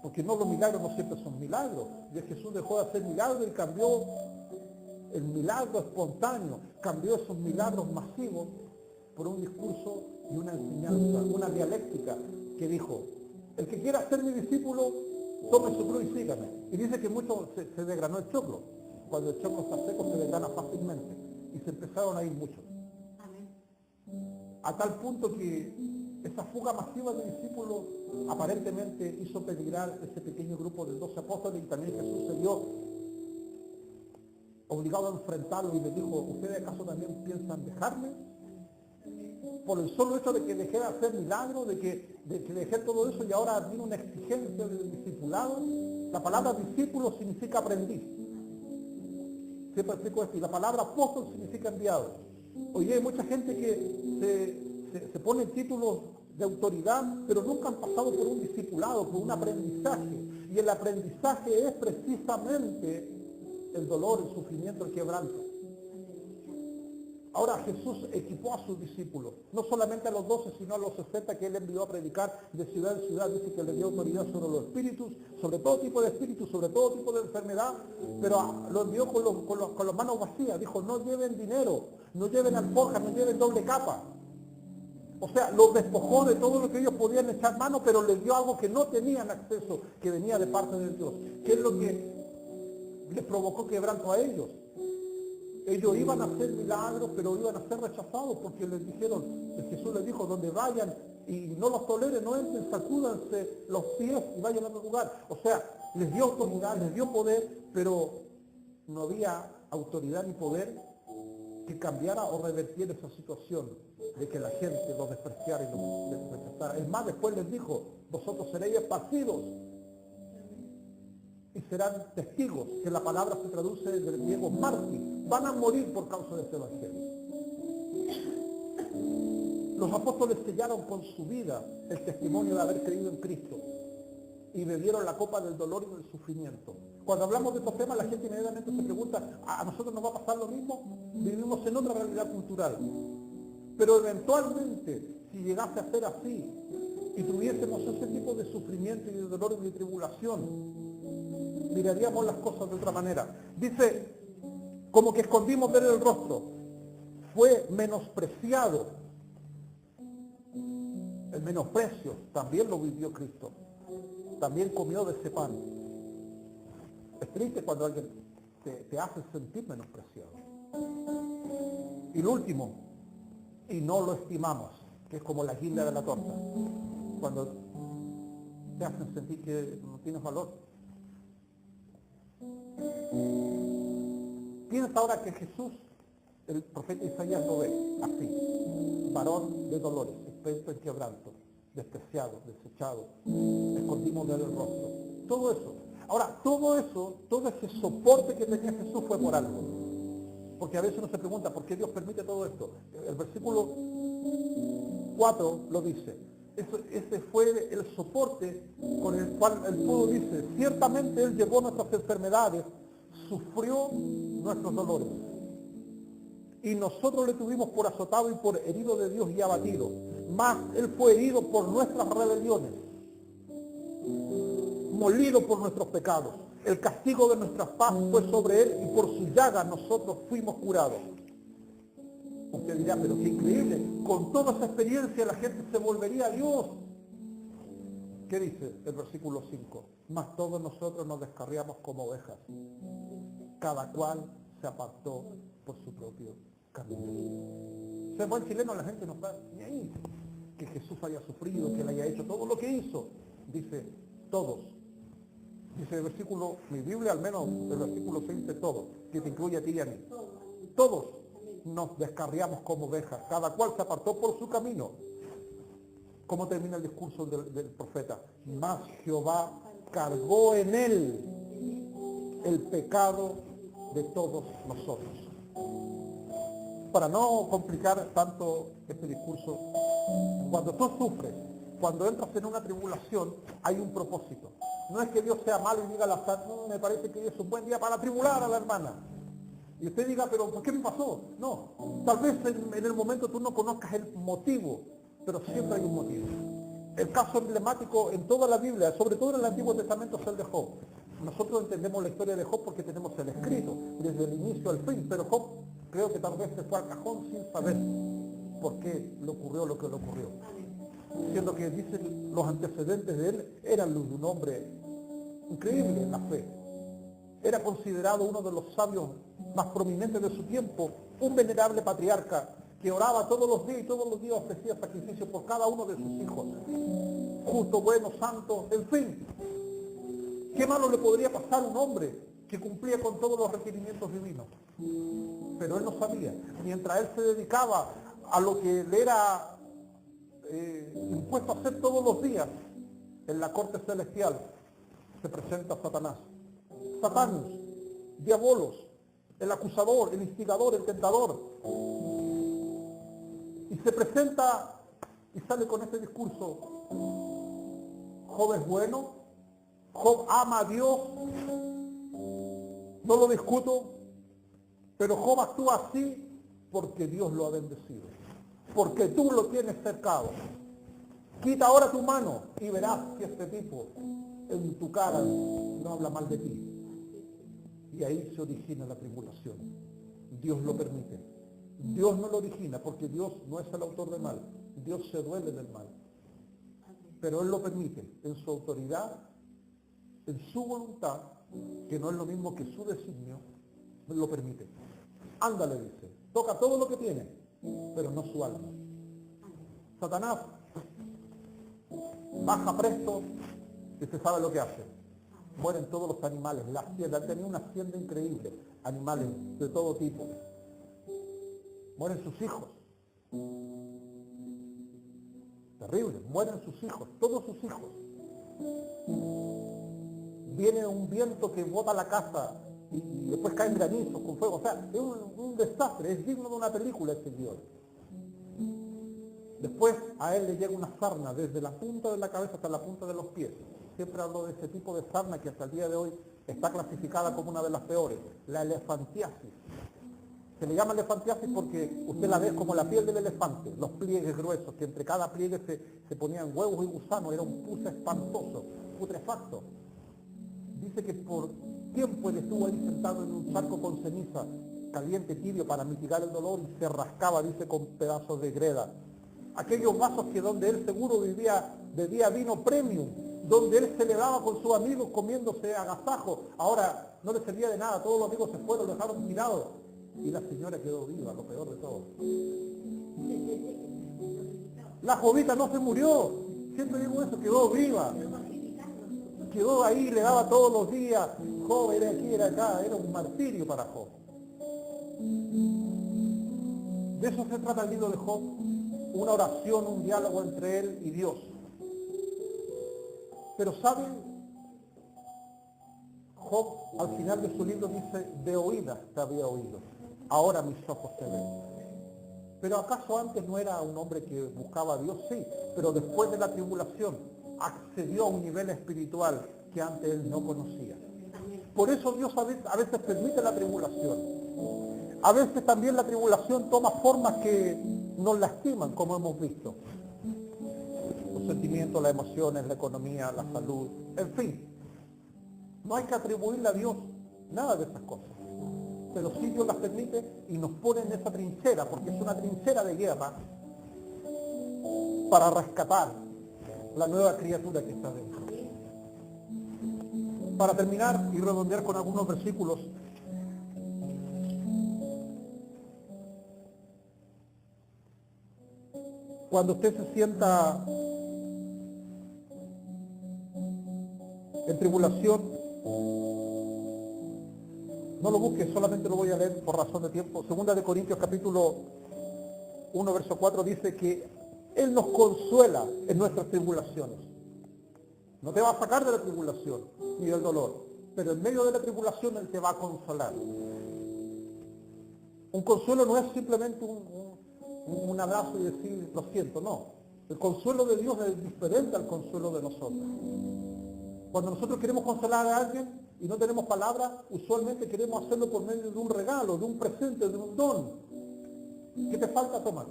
porque no, los milagros no siempre son milagros, ya Jesús dejó de hacer milagros y cambió el milagro espontáneo, cambió esos milagros masivos por un discurso y una enseñanza, una dialéctica que dijo: el que quiera ser mi discípulo, tome su cruz y sígame. Y dice que mucho se desgranó el choclo. Cuando el choclo está seco se desgrana fácilmente. Y se empezaron a ir muchos. A tal punto que esa fuga masiva de discípulos aparentemente hizo peligrar ese pequeño grupo de 12 apóstoles, y también Jesús se vio obligado a enfrentarlo y le dijo: ¿ustedes acaso también piensan dejarme? Por el solo hecho de que dejé de hacer milagros, de que dejé todo eso, y ahora viene una exigencia del discipulado. La palabra discípulo significa aprendiz. Siempre explico esto. Y la palabra apóstol significa enviado. Hoy día hay mucha gente que se pone títulos de autoridad, pero nunca han pasado por un discipulado, por un aprendizaje. Y el aprendizaje es precisamente el dolor, el sufrimiento, el quebranto. Ahora Jesús equipó a sus discípulos, no solamente a los 12, sino a los 60 que él envió a predicar de ciudad en ciudad. Dice que le dio autoridad sobre los espíritus, sobre todo tipo de espíritus, sobre todo tipo de enfermedad, pero lo envió con las manos vacías. Dijo: no lleven dinero, no lleven alforjas, no lleven doble capa. O sea, los despojó de todo lo que ellos podían echar mano, pero les dio algo que no tenían acceso, que venía de parte de Dios. ¿Qué es lo que les provocó quebranto a ellos? Ellos iban a hacer milagros, pero iban a ser rechazados porque les dijeron, Jesús les dijo: donde vayan y no los toleren, no entren, sacúdanse los pies y vayan a otro lugar. O sea, les dio autoridad, les dio poder, pero no había autoridad ni poder que cambiara o revertiera esa situación de que la gente los despreciara y los rechazara. Es más, después les dijo: vosotros seréis esparcidos y serán testigos, que la palabra se traduce del griego mártir. Van a morir por causa de este evangelio. Los apóstoles sellaron con su vida el testimonio de haber creído en Cristo y bebieron la copa del dolor y del sufrimiento. Cuando hablamos de estos temas, la gente inmediatamente se pregunta: ¿a nosotros nos va a pasar lo mismo? Vivimos en otra realidad cultural. Pero eventualmente, si llegase a ser así y tuviésemos ese tipo de sufrimiento y de dolor y de tribulación, miraríamos las cosas de otra manera. Dice: como que escondimos de él el rostro, fue menospreciado. El menosprecio también lo vivió Cristo, también comió de ese pan. Es triste cuando alguien te hace sentir menospreciado. Y lo último, y no lo estimamos, que es como la guinda de la torta, cuando te hacen sentir que no tienes valor. Piensa ahora que Jesús, el profeta Isaías, lo ve así: varón de dolores, experto en quebranto, despreciado, desechado, escondimos de él el rostro. Todo eso. Ahora, todo eso, todo ese soporte que tenía Jesús fue por algo. Porque a veces uno se pregunta: ¿por qué Dios permite todo esto? El versículo 4 lo dice. Ese fue el soporte con el cual el pueblo dice: ciertamente Él llevó nuestras enfermedades, sufrió nuestros dolores, y nosotros le tuvimos por azotado y por herido de Dios y abatido. Mas Él fue herido por nuestras rebeliones, molido por nuestros pecados. El castigo de nuestra paz fue sobre Él, y por su llaga nosotros fuimos curados. Usted dirá: pero qué increíble, con toda esa experiencia la gente se volvería a Dios. ¿Qué dice el versículo 5? mas todos nosotros nos descarriamos como ovejas. Cada cual se apartó por su propio camino. Ser buen chileno, la gente no está ni ahí. Que Jesús haya sufrido, que él haya hecho todo lo que hizo. Dice, todos. Dice el versículo, mi Biblia al menos, el versículo 6 dice todo, que te incluye a ti y a mí. Todos nos descarriamos como ovejas, cada cual se apartó por su camino. ¿Cómo termina el discurso del profeta? Mas Jehová cargó en él el pecado de todos nosotros. Para no complicar tanto este discurso, cuando tú sufres, cuando entras en una tribulación, hay un propósito. No es que Dios sea malo y diga al azar, no, me parece que hoy es un buen día para tribular a la hermana. Y usted diga, pero ¿por qué me pasó? No, tal vez en el momento tú no conozcas el motivo, pero siempre hay un motivo. El caso emblemático en toda la Biblia, sobre todo en el Antiguo Testamento, es el de Job. Nosotros entendemos la historia de Job porque tenemos el escrito, desde el inicio al fin, pero Job creo que tal vez se fue al cajón sin saber por qué le ocurrió lo que le ocurrió. Siendo que dicen los antecedentes de él eran los de un hombre increíble en la fe. Era considerado uno de los sabios más prominentes de su tiempo, un venerable patriarca que oraba todos los días y todos los días ofrecía sacrificio por cada uno de sus hijos. Justo, bueno, santo, en fin. ¿Qué malo le podría pasar a un hombre que cumplía con todos los requerimientos divinos? Pero él no sabía. Mientras él se dedicaba a lo que le era impuesto a hacer todos los días, en la corte celestial se presenta Satanás. Satanás, diabolos, el acusador, el instigador, el tentador. Y se presenta y sale con este discurso. Job es bueno, Job ama a Dios, no lo discuto, pero Job actúa así porque Dios lo ha bendecido, porque tú lo tienes cercado. Quita ahora tu mano y verás que este tipo en tu cara no habla mal de ti. Y ahí se origina la tribulación. Dios lo permite. Dios no lo origina porque Dios no es el autor del mal. Dios se duele del mal. Pero Él lo permite en su autoridad, en su voluntad, que no es lo mismo que su designio, lo permite. Ándale, dice, toca todo lo que tiene, pero no su alma. Satanás baja presto y se sabe lo que hace. Mueren todos los animales, la hacienda, tenía una hacienda increíble, animales de todo tipo. Mueren sus hijos. Terrible, mueren sus hijos, todos sus hijos. Viene un viento que bota la casa y después caen granizos con fuego. O sea, es un desastre, es digno de una película ese guión. Después a él le llega una sarna desde la punta de la cabeza hasta la punta de los pies. Siempre hablo de ese tipo de sarna que hasta el día de hoy está clasificada como una de las peores, la elefantiasis. Se le llama elefantiasis porque usted la ve como la piel del elefante, los pliegues gruesos, que entre cada pliegue se ponían huevos y gusanos, era un pus espantoso, putrefacto. Dice que por tiempo él estuvo ahí sentado en un saco con ceniza, caliente, tibio, para mitigar el dolor y se rascaba, dice, con pedazos de greda. Aquellos vasos que donde él seguro bebía vino premium, donde él celebraba con sus amigos comiéndose agasajo, ahora no le servía de nada, todos los amigos se fueron, lo dejaron tirado. Y la señora quedó viva, lo peor de todo. La jovita no se murió, siempre digo eso, quedó viva. Quedó ahí, le daba todos los días. Job era aquí, era acá, era un martirio para Job. De eso se trata el libro de Job, una oración, un diálogo entre él y Dios. Pero ¿saben? Job al final de su libro dice, de oídas te había oído, ahora mis ojos te ven. Pero ¿acaso antes no era un hombre que buscaba a Dios? Sí, pero después de la tribulación accedió a un nivel espiritual que antes él no conocía. Por eso Dios a veces permite la tribulación. A veces también la tribulación toma formas que nos lastiman, como hemos visto. Los sentimientos, las emociones, la economía, la salud, en fin. No hay que atribuirle a Dios nada de esas cosas. Pero sí Dios las permite y nos pone en esa trinchera, porque es una trinchera de guerra para rescatar la nueva criatura que está dentro. Para terminar y redondear con algunos versículos, cuando usted se sienta en tribulación, no lo busque, solamente lo voy a leer por razón de tiempo. Segunda de Corintios capítulo 1, verso 4 dice que Él nos consuela en nuestras tribulaciones. No te va a sacar de la tribulación ni del dolor, pero en medio de la tribulación Él te va a consolar. Un consuelo no es simplemente un abrazo y decir lo siento, no. El consuelo de Dios es diferente al consuelo de nosotros. Cuando nosotros queremos consolar a alguien y no tenemos palabras, usualmente queremos hacerlo por medio de un regalo, de un presente, de un don. ¿Qué te falta tomar?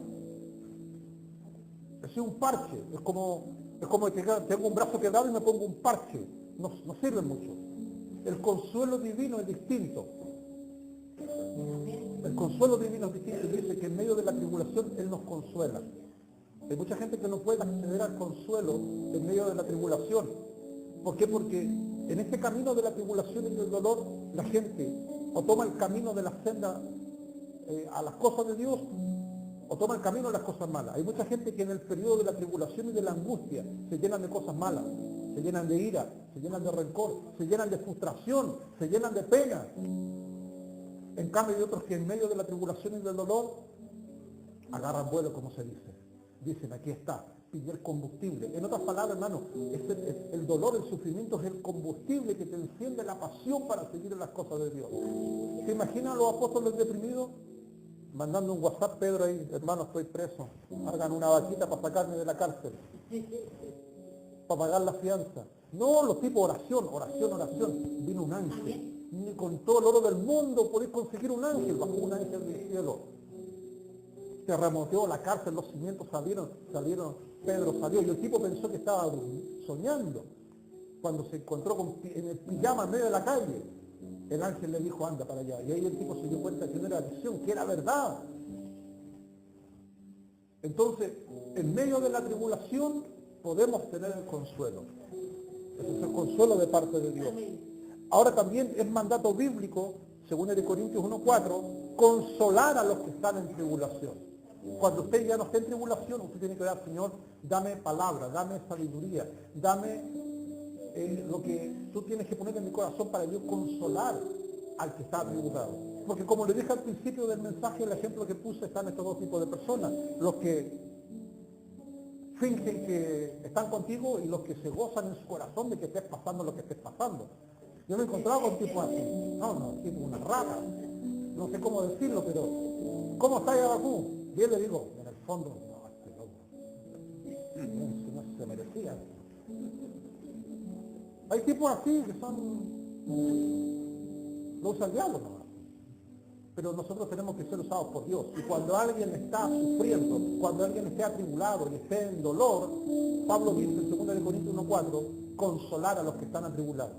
Es un parche, es como que tengo un brazo quebrado y me pongo un parche. No sirve mucho. El consuelo divino es distinto. El consuelo divino es distinto. Dice que en medio de la tribulación Él nos consuela. Hay mucha gente que no puede acceder al consuelo en medio de la tribulación. ¿Por qué? Porque en este camino de la tribulación y del dolor, la gente o toma el camino de la senda a las cosas de Dios, o toma el camino a las cosas malas. Hay mucha gente que en el periodo de la tribulación y de la angustia se llenan de cosas malas, se llenan de ira, se llenan de rencor, se llenan de frustración, se llenan de pena. En cambio hay otros que en medio de la tribulación y del dolor agarran vuelo, como se dice. Dicen, aquí está, pide el combustible. En otras palabras, hermano, el dolor, el sufrimiento es el combustible que te enciende la pasión para seguir en las cosas de Dios. ¿Se imaginan los apóstoles deprimidos? Mandando un WhatsApp, Pedro ahí, hermano, estoy preso, hagan una vaquita para sacarme de la cárcel, para pagar la fianza. No, los tipos oración. Vino un ángel. Ni con todo el oro del mundo podéis conseguir un ángel. Bajó un ángel del cielo. Se remoteó la cárcel, los cimientos salieron, Pedro salió. Y el tipo pensó que estaba soñando. Cuando se encontró en el pijama en medio de la calle, el ángel le dijo, anda para allá. Y ahí el tipo se dio cuenta que no era visión, que era verdad. Entonces, en medio de la tribulación, podemos tener el consuelo. Ese es el consuelo de parte de Dios. Ahora también es mandato bíblico, según el de Corintios 1:4, consolar a los que están en tribulación. Cuando usted ya no esté en tribulación, usted tiene que dar, Señor, dame palabra, dame sabiduría, dame lo que tú tienes que poner en mi corazón para yo consolar al que está atribulado. Porque como le dije al principio del mensaje, el ejemplo que puse, están estos dos tipos de personas. Los que fingen que están contigo y los que se gozan en su corazón de que estés pasando lo que estés pasando. Yo me he encontrado con tipos así. No, tipo una rata. No sé cómo decirlo, pero ¿cómo está Abacú? Y él le digo, en el fondo, no, este loco. No se merecía. Hay tipos así que son, lo usa el diablo nomás. Pero nosotros tenemos que ser usados por Dios. Y cuando alguien está sufriendo, cuando alguien esté atribulado y esté en dolor, Pablo dice en 2 de Corintios 1:4, consolar a los que están atribulados.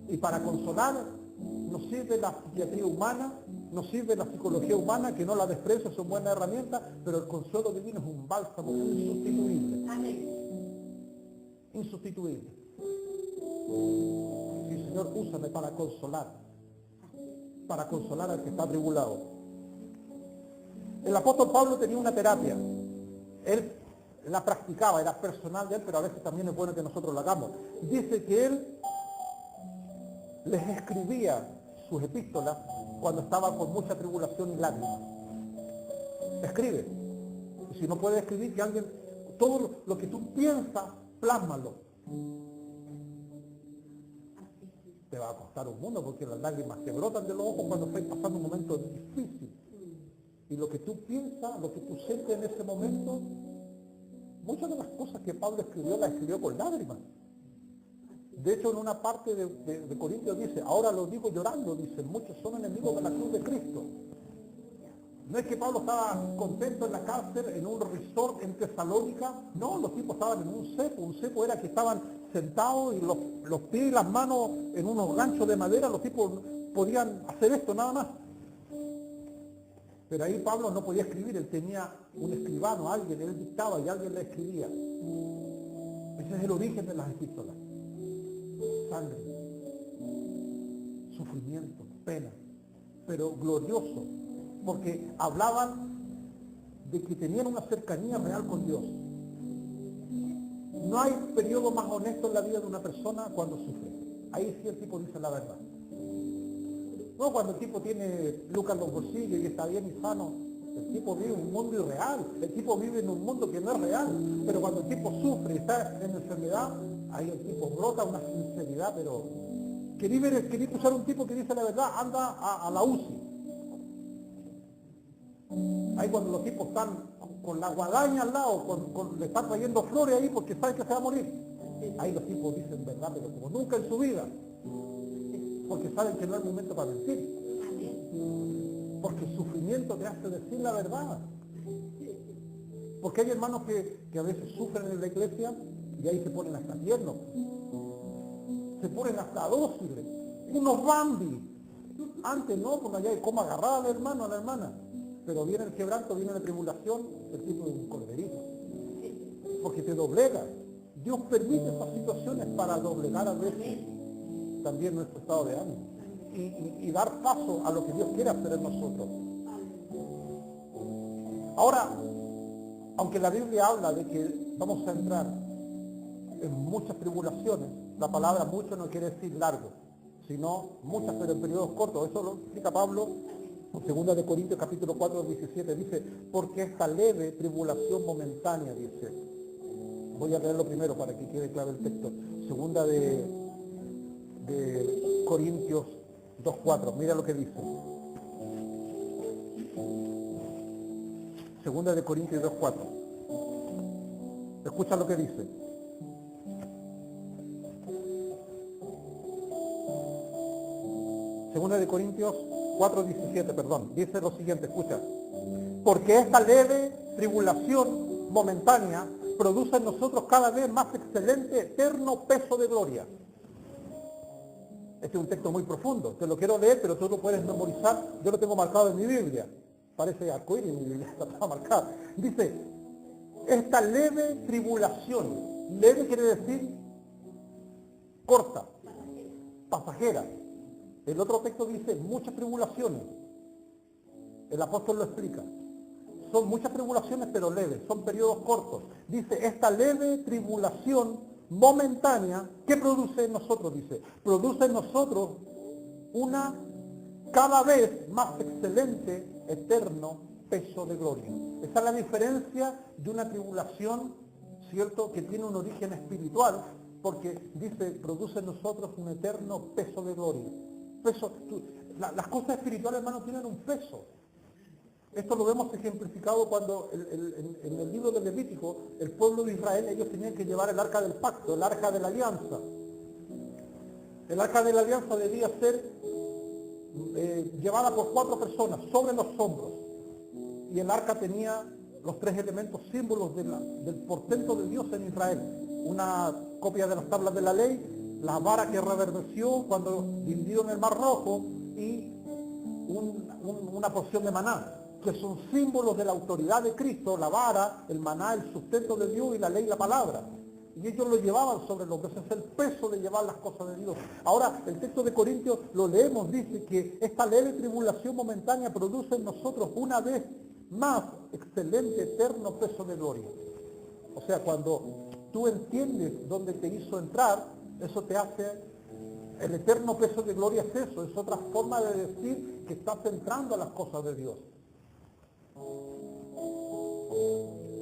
Y para consolar nos sirve la psiquiatría humana, nos sirve la psicología humana, que no la desprecio, son buenas herramientas, pero el consuelo divino es un bálsamo insustituible. Insustituible. Sí, Señor, úsame para consolar al que está atribulado. El apóstol Pablo tenía una terapia. Él la practicaba, era personal de él, pero a veces también es bueno que nosotros la hagamos. Dice que él les escribía sus epístolas cuando estaba con mucha tribulación y lágrimas. Escribe. Y si no puede escribir, que alguien, todo lo que tú piensas, plásmalo. Te va a costar un mundo porque las lágrimas te brotan de los ojos cuando estás pasando un momento difícil. Y lo que tú piensas, lo que tú sientes en ese momento, muchas de las cosas que Pablo escribió, las escribió con lágrimas. De hecho, en una parte de Corintios dice, ahora lo digo llorando, dice, muchos son enemigos de la cruz de Cristo. No es que Pablo estaba contento en la cárcel, en un resort en Tesalónica, no, los tipos estaban en un cepo era que estaban sentados y los pies y las manos en unos ganchos de madera, los tipos podían hacer esto nada más. Pero ahí Pablo no podía escribir, él tenía un escribano, alguien, él dictaba y alguien le escribía. Ese es el origen de las epístolas. Sangre. sufrimiento, pena, pero glorioso, porque hablaban de que tenían una cercanía real con Dios. No hay periodo más honesto en la vida de una persona cuando sufre. Ahí sí el tipo dice la verdad. No cuando el tipo tiene lucas en los bolsillos y está bien y sano. El tipo vive en un mundo irreal. El tipo vive en un mundo que no es real. Pero cuando el tipo sufre y está en enfermedad, ahí el tipo brota una sinceridad, pero querí escuchar un tipo que dice la verdad, anda a la UCI. Ahí cuando los tipos están con la guadaña al lado, le están trayendo flores ahí porque saben que se va a morir. Ahí los tipos dicen verdad, pero como nunca en su vida. Porque saben que no es el momento para mentir. Porque el sufrimiento te hace decir la verdad. Porque hay hermanos que a veces sufren en la iglesia y ahí se ponen hasta tiernos. Se ponen hasta dóciles. Unos Bambi. Antes no, porque allá hay cómo agarrar al hermano, a la hermana. Pero viene el quebranto, viene la tribulación, el tipo de un corderito. Porque te doblega. Dios permite estas situaciones para doblegar a veces también nuestro estado de ánimo. Y dar paso a lo que Dios quiere hacer en nosotros. Ahora, aunque la Biblia habla de que vamos a entrar en muchas tribulaciones, la palabra mucho no quiere decir largo, sino muchas, pero en periodos cortos. Eso lo explica Pablo en 2 Corintios capítulo 4, 17. Dice, porque esta leve tribulación momentánea, dice. Voy a leerlo primero para que quede claro el texto. 2 de Corintios 2:4, mira lo que dice. 2 de Corintios 2:4. Escucha lo que dice. Segunda de Corintios 4:17, perdón. Dice lo siguiente, escucha. Porque esta leve tribulación momentánea produce en nosotros cada vez más excelente, eterno peso de gloria. Este es un texto muy profundo, te lo quiero leer, pero tú lo puedes memorizar. Yo lo tengo marcado en mi Biblia. Parece arcoíris en mi Biblia, está marcado. Dice, esta leve tribulación, leve quiere decir corta, pasajera. El otro texto dice muchas tribulaciones. El apóstol lo explica. Son muchas tribulaciones, pero leves, son periodos cortos. Dice, esta leve tribulación momentánea, ¿qué produce en nosotros? Dice, produce en nosotros una cada vez más excelente, eterno peso de gloria. Esa es la diferencia de una tribulación, ¿cierto?, que tiene un origen espiritual, porque dice, produce en nosotros un eterno peso de gloria. Las cosas espirituales, hermanos, tienen un peso. Esto lo vemos ejemplificado cuando en el libro del Levítico, el pueblo de Israel, ellos tenían que llevar el arca del pacto, el arca de la alianza. El arca de la alianza debía ser llevada por 4 personas sobre los hombros. Y el arca tenía los 3 elementos símbolos del portento de Dios en Israel. Una copia de las tablas de la ley, la vara que reverdeció cuando dividió en el Mar Rojo y una porción de maná, que son símbolos de la autoridad de Cristo, la vara, el maná, el sustento de Dios y la ley, la palabra. Y ellos lo llevaban sobre los hombros, es el peso de llevar las cosas de Dios. Ahora, el texto de Corintios lo leemos, dice que esta leve tribulación momentánea produce en nosotros una vez más excelente, eterno peso de gloria. O sea, cuando tú entiendes dónde te hizo entrar, eso te hace, el eterno peso de gloria es eso, es otra forma de decir que estás entrando a las cosas de Dios.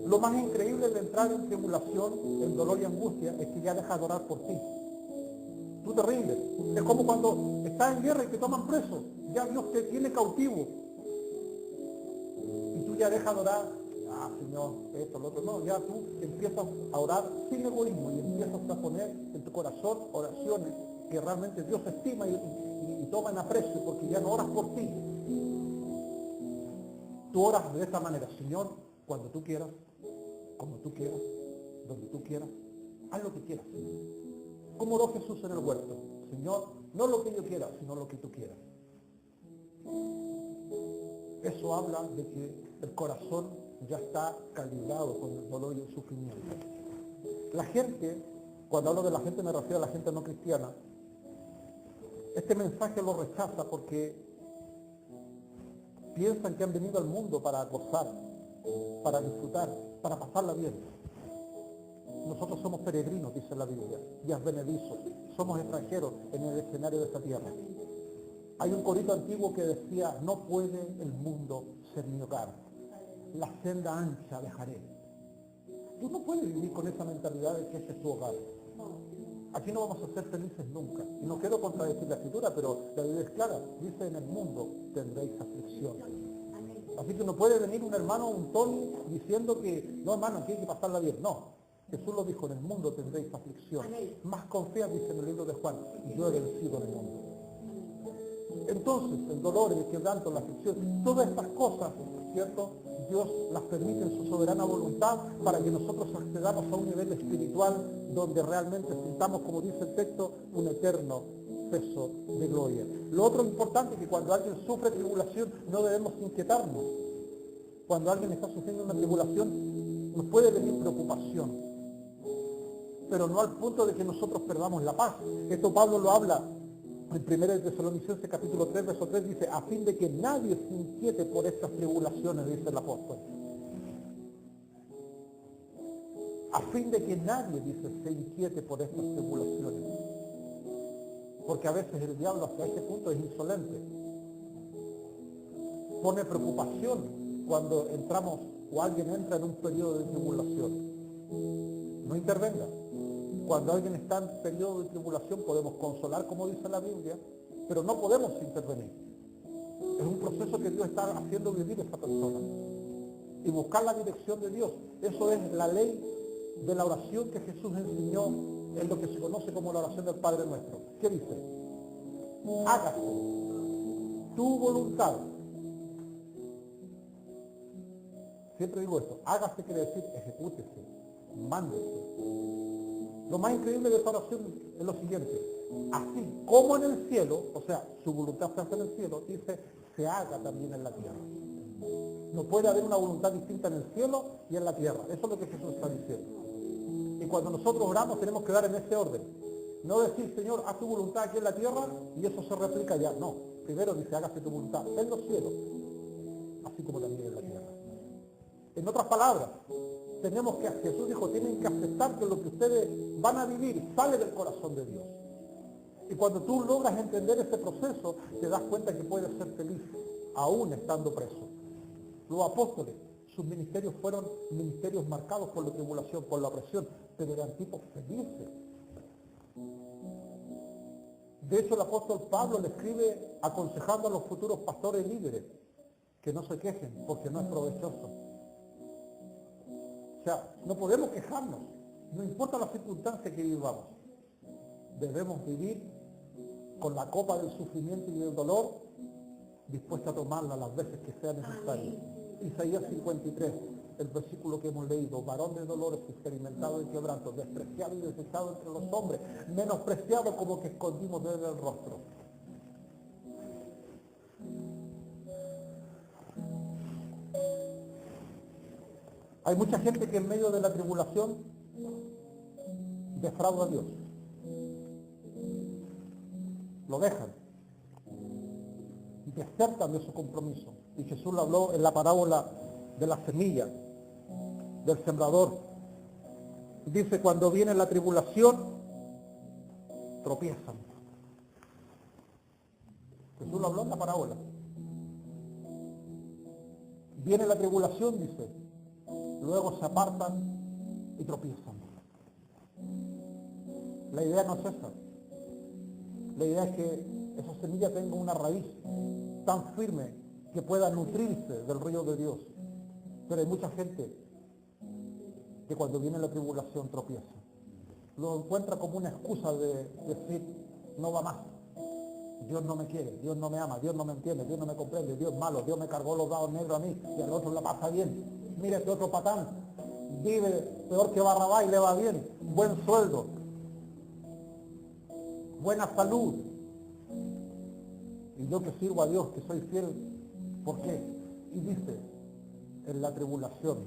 Lo más increíble de entrar en tribulación, en dolor y angustia, es que ya dejas de orar por ti. Tú te rindes. Es como cuando estás en guerra y te toman preso. Ya Dios te tiene cautivo. Y tú ya dejas de orar. Ah, Señor, esto, lo otro. No, ya tú empiezas a orar sin egoísmo y empiezas a poner en tu corazón oraciones que realmente Dios estima y toma en aprecio, porque ya no oras por ti. Tú oras de esta manera: Señor, cuando tú quieras, como tú quieras, donde tú quieras, haz lo que quieras. Como oró Jesús en el huerto: Señor, no lo que yo quiera, sino lo que tú quieras. Eso habla de que el corazón ya está calibrado con el dolor y el sufrimiento. La gente, cuando hablo de la gente me refiero a la gente no cristiana, este mensaje lo rechaza porque piensan que han venido al mundo para gozar, para disfrutar, para pasarla bien. Nosotros somos peregrinos, dice la Biblia, y advenedizos, somos extranjeros en el escenario de esta tierra. Hay un corito antiguo que decía, no puede el mundo ser mi hogar, la senda ancha dejaré. Tú no puedes vivir con esa mentalidad de que ese es tu hogar. Aquí no vamos a ser felices nunca. Y no quiero contradecir la escritura, pero la Biblia es clara. Dice, en el mundo tendréis aflicción. Así que no puede venir un hermano, un Tony, diciendo que, no hermano, aquí hay que pasarla bien. No. Jesús lo dijo, en el mundo tendréis aflicción. Más confía, dice en el libro de Juan, yo he vencido en el mundo. Entonces, el dolor, el quebranto, la aflicción, todas estas cosas, ¿cierto? Dios las permite en su soberana voluntad para que nosotros accedamos a un nivel espiritual donde realmente sintamos, como dice el texto, un eterno peso de gloria. Lo otro importante es que cuando alguien sufre tribulación no debemos inquietarnos. Cuando alguien está sufriendo una tribulación nos puede venir preocupación, pero no al punto de que nosotros perdamos la paz. Esto Pablo lo habla en 1 Tesalonicenses capítulo 3, verso 3, dice, a fin de que nadie se inquiete por estas tribulaciones, dice el apóstol. A fin de que nadie, dice, se inquiete por estas tribulaciones. Porque a veces el diablo hasta este punto es insolente. Pone preocupación cuando entramos o alguien entra en un periodo de tribulación. No intervenga. Cuando alguien está en periodo de tribulación podemos consolar, como dice la Biblia, pero no podemos intervenir. Es un proceso que Dios está haciendo vivir a esta persona. Y buscar la dirección de Dios. Eso es la ley de la oración que Jesús enseñó en lo que se conoce como la oración del Padre Nuestro. ¿Qué dice? Hágase tu voluntad. Siempre digo esto. Hágase quiere decir ejecútese, mándese. Lo más increíble de esta oración es lo siguiente. Así como en el cielo, o sea, su voluntad se hace en el cielo, dice, se haga también en la tierra. No puede haber una voluntad distinta en el cielo y en la tierra. Eso es lo que Jesús está diciendo. Y cuando nosotros oramos tenemos que dar en ese orden. No decir, Señor, haz tu voluntad aquí en la tierra y eso se replica ya. No. Primero dice, hágase tu voluntad en los cielos, así como también en la tierra. En otras palabras, tenemos que, Jesús dijo, tienen que aceptar que lo que ustedes van a vivir sale del corazón de Dios. Y cuando tú logras entender ese proceso, te das cuenta que puedes ser feliz, aún estando preso. Los apóstoles, sus ministerios fueron ministerios marcados por la tribulación, por la opresión, pero eran tipos felices. De hecho, el apóstol Pablo le escribe aconsejando a los futuros pastores líderes que no se quejen, porque no es provechoso. O sea, no podemos quejarnos, no importa la circunstancia que vivamos. Debemos vivir con la copa del sufrimiento y del dolor, dispuesta a tomarla las veces que sea necesario. Isaías 53, el versículo que hemos leído, varón de dolores, experimentado en quebranto, despreciado y desechado entre los hombres, menospreciado como que escondimos de él el rostro. Hay mucha gente que en medio de la tribulación defrauda a Dios. Lo dejan. Y desertan de su compromiso. Y Jesús lo habló en la parábola de la semilla, del sembrador. Dice, cuando viene la tribulación, tropiezan. Jesús lo habló en la parábola. Viene la tribulación, dice, luego se apartan y tropiezan. La idea no es esa. La idea es que esa semilla tenga una raíz tan firme que pueda nutrirse del río de Dios. Pero hay mucha gente que cuando viene la tribulación tropieza. Lo encuentra como una excusa de decir, no va más. Dios no me quiere, Dios no me ama, Dios no me entiende, Dios no me comprende, Dios es malo, Dios me cargó los dados negros a mí y al otro la pasa bien. Mire este otro patán, vive peor que Barrabás y le va bien, buen sueldo, buena salud. Y yo que sirvo a Dios, que soy fiel, ¿por qué? Y dice, en la tribulación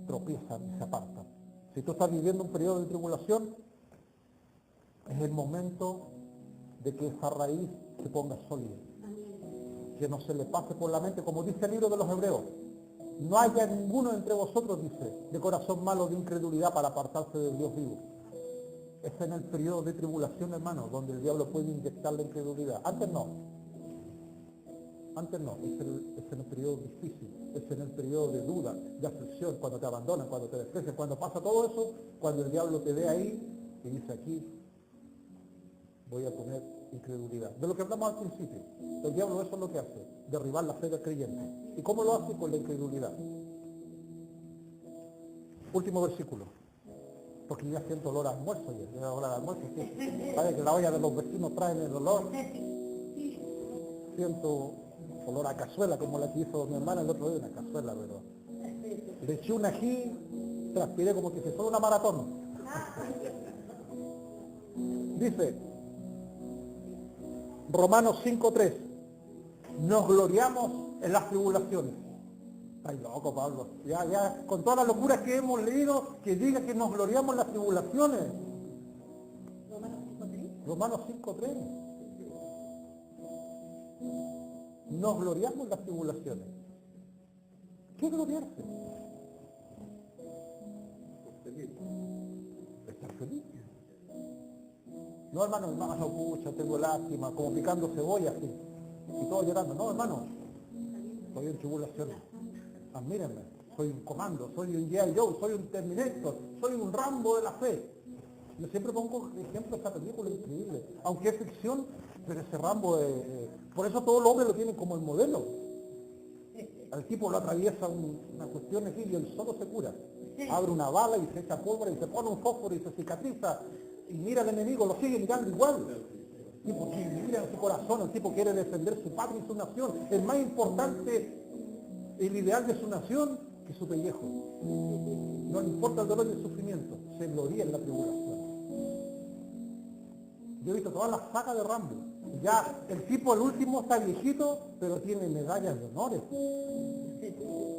tropiezan y se apartan. Si tú estás viviendo un periodo de tribulación, es el momento de que esa raíz se ponga sólida. Que no se le pase por la mente, como dice el libro de los Hebreos. No haya ninguno entre vosotros, dice, de corazón malo, de incredulidad para apartarse del Dios vivo. Es en el periodo de tribulación, hermano, donde el diablo puede inyectar la incredulidad. Antes no. Antes no. Es en el periodo difícil. Es en el periodo de duda, de aflicción, cuando te abandonan, cuando te desprecian, cuando pasa todo eso, cuando el diablo te ve ahí y dice aquí, voy a poner incredulidad. De lo que hablamos al principio. El diablo eso es lo que hace, derribar la fe del creyente. ¿Y cómo lo hace? Con la incredulidad. Último versículo. Porque ya siento olor a almuerzo, ya olor a almuerzo. Sí. Sabe que la olla de los vecinos traen el olor. Siento olor a cazuela, como la que hizo mi hermana el otro día, una cazuela, pero le eché un ají, transpiré como que se fue una maratón. Dice, Romanos 5:3, nos gloriamos en las tribulaciones. Ay, loco, Pablo. Ya, con todas las locuras que hemos leído, que diga que nos gloriamos en las tribulaciones. Romanos 5:3. Nos gloriamos en las tribulaciones. ¿Qué es gloriarse? Estar feliz. No, hermano, pucha, tengo lástima, como picando cebolla, así. Y todos llorando. No, hermano, estoy en tribulaciones. Admírenme, soy un comando, soy un G.I. Joe, soy un Terminator, soy un Rambo de la fe. Yo siempre pongo ejemplo de esta película increíble, aunque es ficción, pero ese Rambo, por eso todos los hombres lo tienen como el modelo. Al tipo lo atraviesa una cuestión aquí y él solo se cura. Abre una bala y se echa pólvora y se pone un fósforo y se cicatriza y mira al enemigo, lo sigue mirando igual. El tipo mira en su corazón, el tipo quiere defender su patria y su nación. Es más importante el ideal de su nación que su pellejo. No le importa el dolor y el sufrimiento, se gloría en la tribulación. Yo he visto todas las sagas de Rambo. Ya el tipo, el último, está viejito, pero tiene medallas de honores.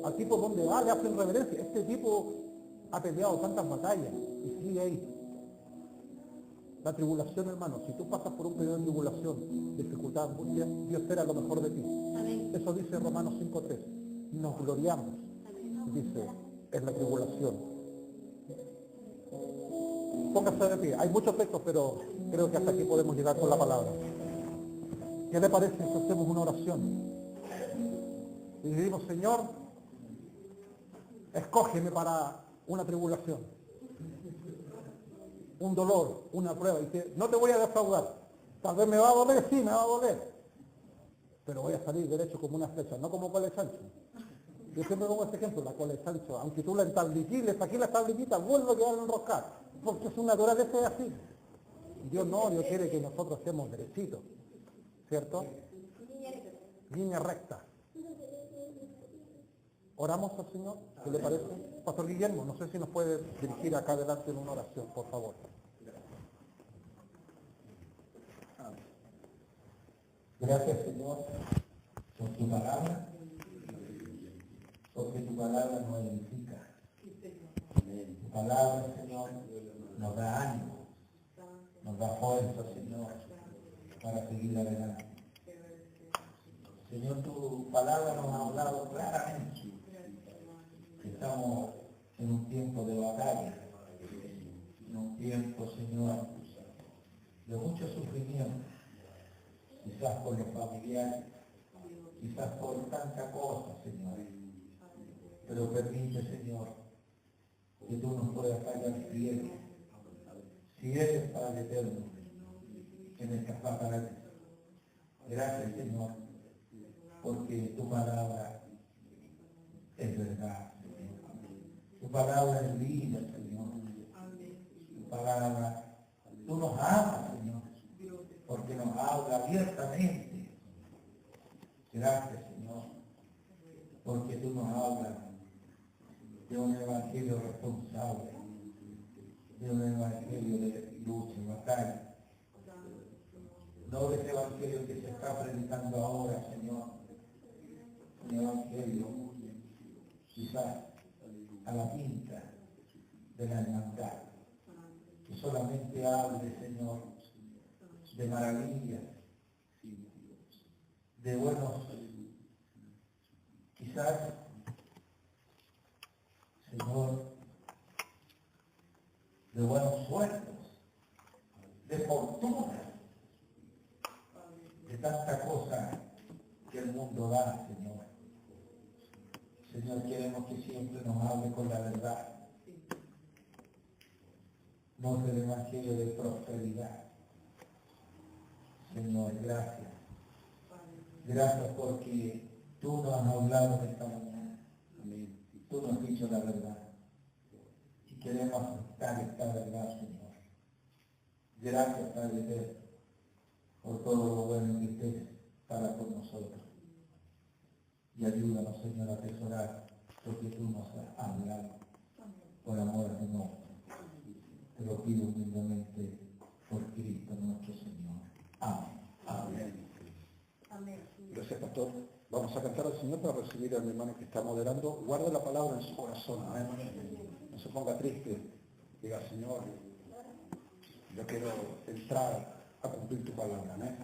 Al tipo donde va le hacen reverencia. Este tipo ha peleado tantas batallas y sigue ahí. La tribulación, hermano, si tú pasas por un periodo de tribulación, dificultad, angustia, Dios espera lo mejor de ti. Amén. Eso dice Romanos 5:3. Nos gloriamos, dice, en la tribulación. Póngase de pie. Hay muchos textos, pero creo que hasta aquí podemos llegar con la palabra. ¿Qué le parece si hacemos una oración? Y decimos, Señor, escógeme para una tribulación, un dolor, una prueba. Y que no te voy a defraudar. Tal vez me va a doler, sí, me va a doler. Pero voy a salir derecho como una flecha, no como cola de chancho. Yo siempre pongo este ejemplo, la cola de chancho. Aunque tú la entabliquiles, aquí la tabliquita, vuelve a quedar enroscar. Porque es una naturaleza de así. Dios no, Dios quiere que nosotros estemos derechitos. ¿Cierto? Línea recta. ¿Oramos al Señor? ¿Qué le parece? Pastor Guillermo, no sé si nos puede dirigir acá adelante en una oración, por favor. Gracias, Señor, por tu palabra, porque tu palabra nos edifica. Tu palabra, Señor, nos da ánimo, nos da fuerza, Señor, para seguir adelante. Señor, tu palabra nos ha hablado claramente que estamos en un tiempo de batalla, en un tiempo, Señor, de mucho sufrimiento, quizás por los familiares, quizás por tanta cosa, Señor. Pero permite, Señor, que tú nos puedas hallar fiel. Si eres Padre eterno en estas batallas. Gracias, Señor, porque tu palabra es verdad, Señor. Tu palabra es vida, Señor. Tu palabra, tú nos amas, Señor, porque nos habla abiertamente. Gracias, Señor, porque tú nos hablas de un evangelio responsable, de un evangelio de lucha y batalla. No de ese evangelio que se está predicando ahora, Señor. Un evangelio quizás a la pinta de la hermandad, que solamente hable, Señor, de maravillas, de buenos, quizás, Señor, de buenos sueldos, de fortuna, de tanta cosa que el mundo da, Señor. Señor, queremos que siempre nos hable con la verdad, no del evangelio de prosperidad. Señor, gracias. Gracias porque tú nos has hablado esta mañana. Amén. Tú nos has dicho la verdad. Y queremos aceptar esta verdad, Señor. Gracias, Padre eterno, por todo lo bueno que estés para con nosotros. Y ayúdanos, Señor, a atesorar lo que tú nos has hablado. Por amor a tu nombre. Te lo pido humildemente por Cristo nuestro Señor. Amén. Amén. Gracias, pastor. Vamos a cantar al Señor para recibir a mi hermano que está moderando. Guarde la palabra en su corazón. Amén. No se ponga triste. Diga, Señor, yo quiero entrar a cumplir tu palabra. Amén.